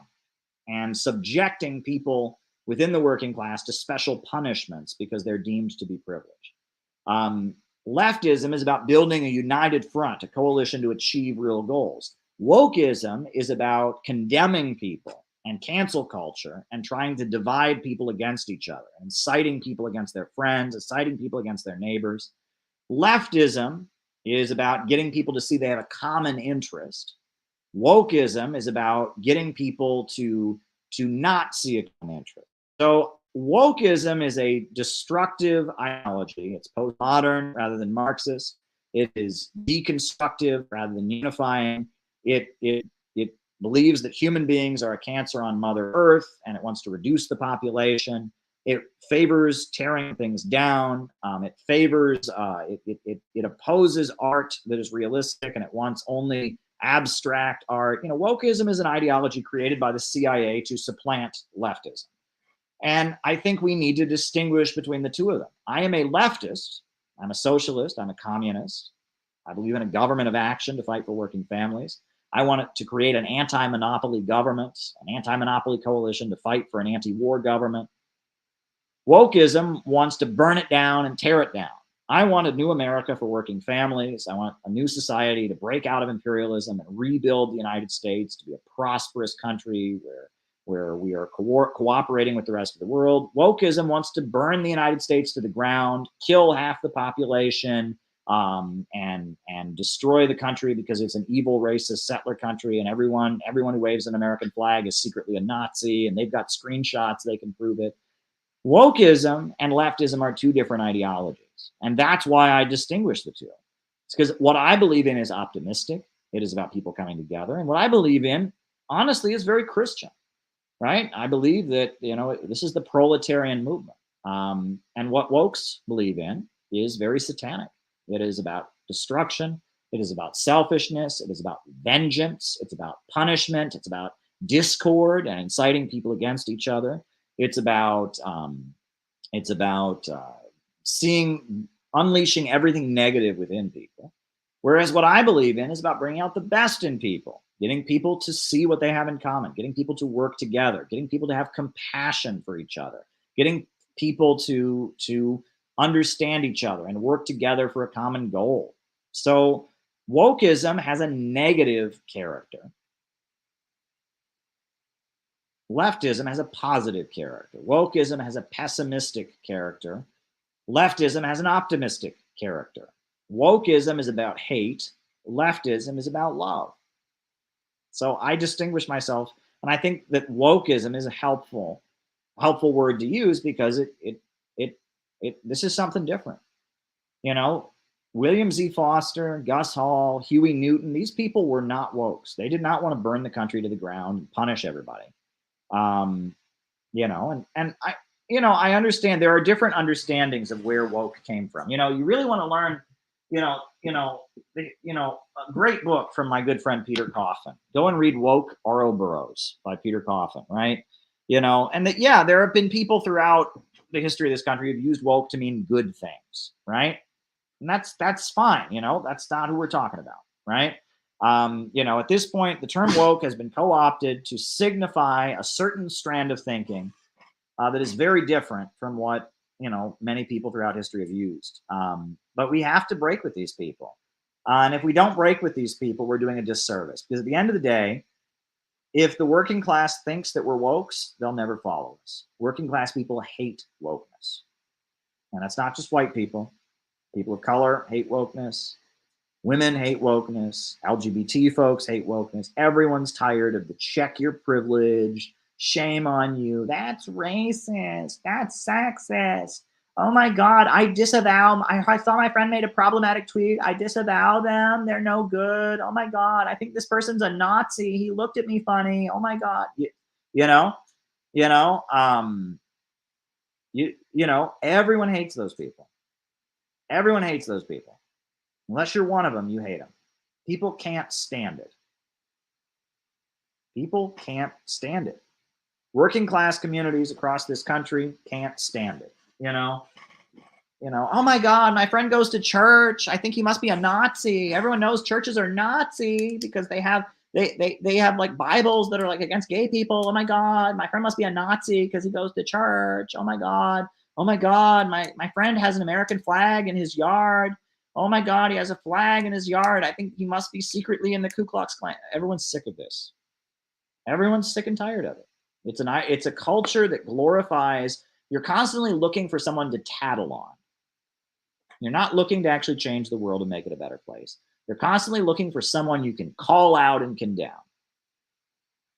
and subjecting people within the working class to special punishments because they're deemed to be privileged. Leftism is about building a united front, a coalition to achieve real goals. Wokism is about condemning people and cancel culture and trying to divide people against each other, inciting people against their friends, inciting people against their neighbors. Leftism is about getting people to see they have a common interest. Wokism is about getting people to not see a common interest. So wokeism is a destructive ideology. It's postmodern rather than Marxist. It is deconstructive rather than unifying. It believes that human beings are a cancer on Mother Earth, and it wants to reduce the population. It favors tearing things down. It favors, it opposes art that is realistic, and it wants only abstract art. Wokeism is an ideology created by the CIA to supplant leftism. And I think we need to distinguish between the two of them. I am a leftist. I'm a socialist. I'm a communist. I believe in a government of action to fight for working families. I want it to create an anti-monopoly government, an anti-monopoly coalition to fight for an anti-war government. Wokeism wants to burn it down and tear it down. I want a new America for working families. I want a new society to break out of imperialism and rebuild the United States to be a prosperous country where we are cooperating with the rest of the world. Wokeism wants to burn the United States to the ground, kill half the population, and destroy the country because it's an evil, racist settler country, and everyone who waves an American flag is secretly a Nazi, and they've got screenshots, they can prove it. Wokeism and leftism are two different ideologies, and that's why I distinguish the two. It's because what I believe in is optimistic. It is about people coming together, and what I believe in, honestly, is very Christian, right? I believe that, this is the proletarian movement, and what wokes believe in is very satanic. It is about destruction. It is about selfishness. It is about vengeance. It's about punishment. It's about discord and inciting people against each other. It's about unleashing everything negative within people. Whereas what I believe in is about bringing out the best in people, getting people to see what they have in common, getting people to work together, getting people to have compassion for each other, getting people to understand each other and work together for a common goal. So wokeism has a negative character. Leftism has a positive character. Wokeism has a pessimistic character. Leftism has an optimistic character. Wokeism is about hate. Leftism is about love. So I distinguish myself, and I think that wokeism is a helpful word to use because this is something different. William Z. Foster, Gus Hall, Huey Newton, these people were not wokes. They did not want to burn the country to the ground and punish everybody. And I understand there are different understandings of where woke came from. You really want to learn, a great book from my good friend Peter Coffin. Go and read Woke Ouroboros by Peter Coffin, right? And there have been people throughout the history of this country who've used woke to mean good things, right? And that's fine. That's not who we're talking about, right? At this point, the term woke has been co-opted to signify a certain strand of thinking that is very different from what, many people throughout history have used. But we have to break with these people. And if we don't break with these people, we're doing a disservice. Because at the end of the day, if the working class thinks that we're wokes, they'll never follow us. Working class people hate wokeness. And that's not just white people. People of color hate wokeness. Women hate wokeness. LGBT folks hate wokeness. Everyone's tired of the check your privilege. Shame on you. That's racist. That's sexist. Oh my God, I disavow. I saw my friend made a problematic tweet. I disavow them. They're no good. Oh my God, I think this person's a Nazi. He looked at me funny. Oh my God. You know, everyone hates those people. Everyone hates those people. Unless you're one of them, you hate them. People can't stand it. People can't stand it. Working class communities across this country can't stand it. You know, oh my God, my friend goes to church. I think he must be a Nazi. Everyone knows churches are Nazi because they have like Bibles that are like against gay people. Oh my God, my friend must be a Nazi because he goes to church. Oh my God, my friend has an American flag in his yard. Oh my God, he has a flag in his yard. I think he must be secretly in the Ku Klux Klan. Everyone's sick of this. Everyone's sick and tired of it. It's a culture that glorifies. You're constantly looking for someone to tattle on. You're not looking to actually change the world and make it a better place. You're constantly looking for someone you can call out and condemn.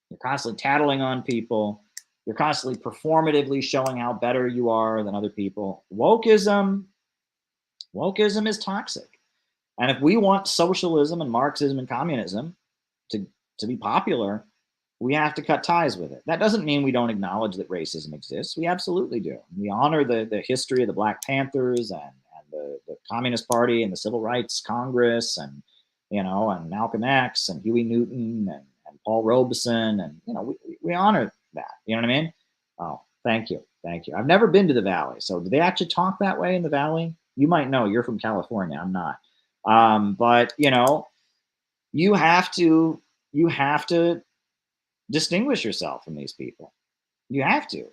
You're constantly tattling on people. You're constantly performatively showing how better you are than other people. Wokism is toxic. And if we want socialism and Marxism and communism to be popular, we have to cut ties with it. That doesn't mean we don't acknowledge that racism exists. We absolutely do. We honor the history of the Black Panthers and the Communist Party and the Civil Rights Congress and Malcolm X and Huey Newton and Paul Robeson and we honor that. You know what I mean? Oh, thank you. I've never been to the Valley. So do they actually talk that way in the Valley? You might know. You're from California. I'm not. But you have to distinguish yourself from these people. You have to,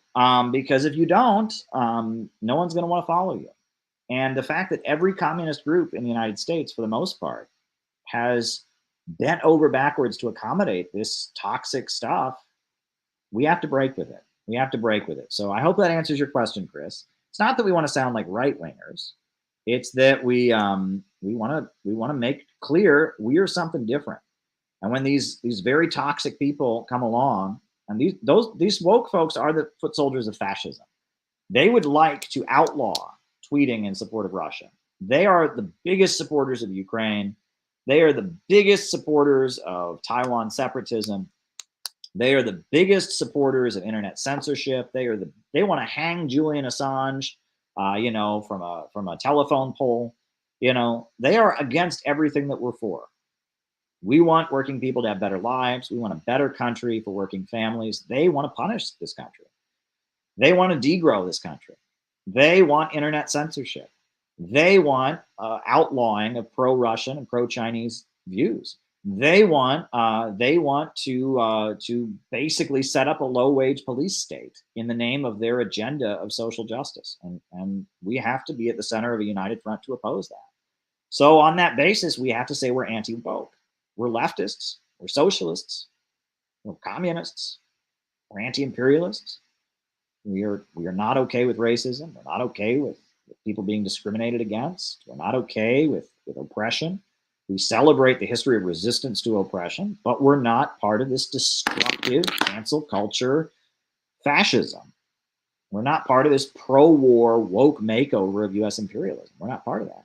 because if you don't, no one's going to want to follow you. And the fact that every communist group in the United States, for the most part, has bent over backwards to accommodate this toxic stuff, we have to break with it. So I hope that answers your question, Chris. It's not that we want to sound like right wingers. It's that we want to make clear we are something different. And when these very toxic people come along, and these woke folks are the foot soldiers of fascism. They would like to outlaw tweeting in support of Russia. They are the biggest supporters of Ukraine. They are the biggest supporters of Taiwan separatism. They are the biggest supporters of internet censorship. They want to hang Julian Assange, from a telephone pole. They are against everything that we're for. We want working people to have better lives. We want a better country for working families. They want to punish this country. They want to degrow this country. They want internet censorship. They want outlawing of pro-Russian and pro-Chinese views. They want to basically set up a low-wage police state in the name of their agenda of social justice. And we have to be at the center of a united front to oppose that. So on that basis, we have to say we're anti-woke. We're leftists. We're socialists. We're communists. We're anti-imperialists. We are not okay with racism. We're not okay with people being discriminated against. We're not okay with oppression. We celebrate the history of resistance to oppression, but we're not part of this destructive cancel culture fascism. We're not part of this pro-war woke makeover of U.S. imperialism. We're not part of that.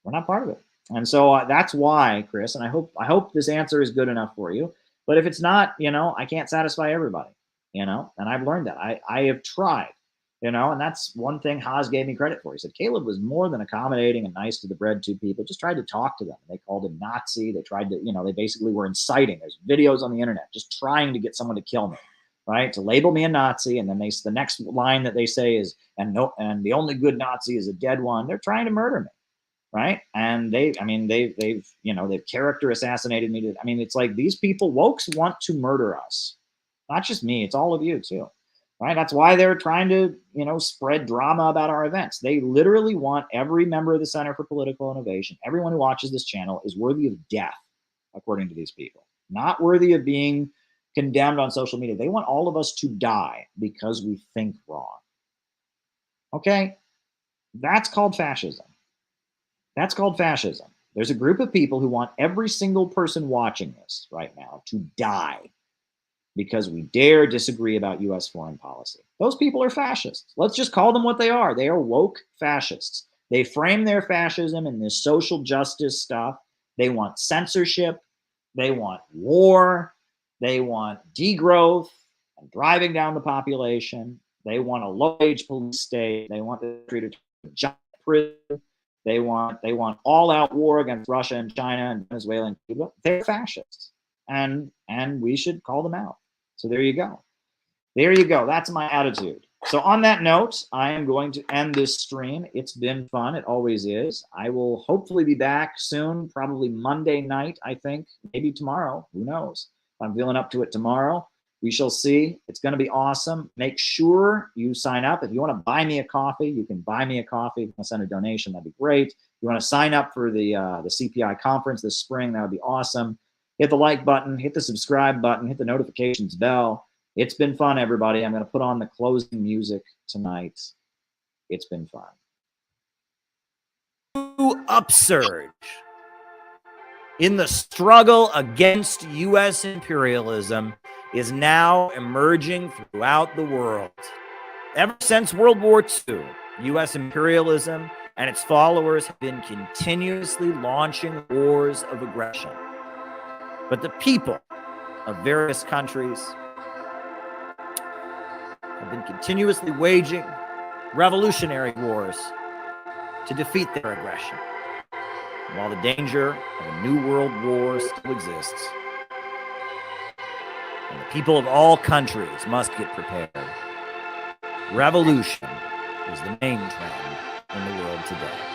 We're not part of it. And so that's why, Chris, and I hope this answer is good enough for you. But if it's not, I can't satisfy everybody, and I've learned that. I have tried, and that's one thing Haas gave me credit for. He said, Caleb was more than accommodating and nice to the bread tube people, just tried to talk to them. They called him Nazi. They tried to, they basically were inciting. There's videos on the internet, just trying to get someone to kill me, right? To label me a Nazi. And then the next line that they say is, and the only good Nazi is a dead one. They're trying to murder me. Right. And they've character assassinated me. It's like these people, wokes, want to murder us. Not just me. It's all of you too. Right. That's why they're trying to, spread drama about our events. They literally want every member of the Center for Political Innovation, everyone who watches this channel is worthy of death, according to these people. Not worthy of being condemned on social media. They want all of us to die because we think wrong. Okay. That's called fascism. That's called fascism. There's a group of people who want every single person watching this right now to die because we dare disagree about U.S. foreign policy. Those people are fascists. Let's just call them what they are. They are woke fascists. They frame their fascism in this social justice stuff. They want censorship. They want war. They want degrowth and driving down the population. They want a low-wage police state. They want the country to turn into a giant prison. They want all-out war against Russia and China and Venezuela and Cuba. They're fascists, and we should call them out. So there you go. There you go. That's my attitude. So on that note, I am going to end this stream. It's been fun. It always is. I will hopefully be back soon, probably Monday night, I think. Maybe tomorrow. Who knows? If I'm feeling up to it tomorrow, we shall see. It's going to be awesome. Make sure you sign up. If you want to buy me a coffee, you can buy me a coffee. If you want to send a donation, that'd be great. If you want to sign up for the CPI conference this spring, that would be awesome. Hit the like button, hit the subscribe button, hit the notifications bell. It's been fun, everybody. I'm going to put on the closing music tonight. It's been fun. Upsurge in the struggle against U.S. imperialism is now emerging throughout the world. Ever since World War II, U.S. imperialism and its followers have been continuously launching wars of aggression. But the people of various countries have been continuously waging revolutionary wars to defeat their aggression. And while the danger of a new world war still exists, and the people of all countries must get prepared, revolution is the main trend in the world today.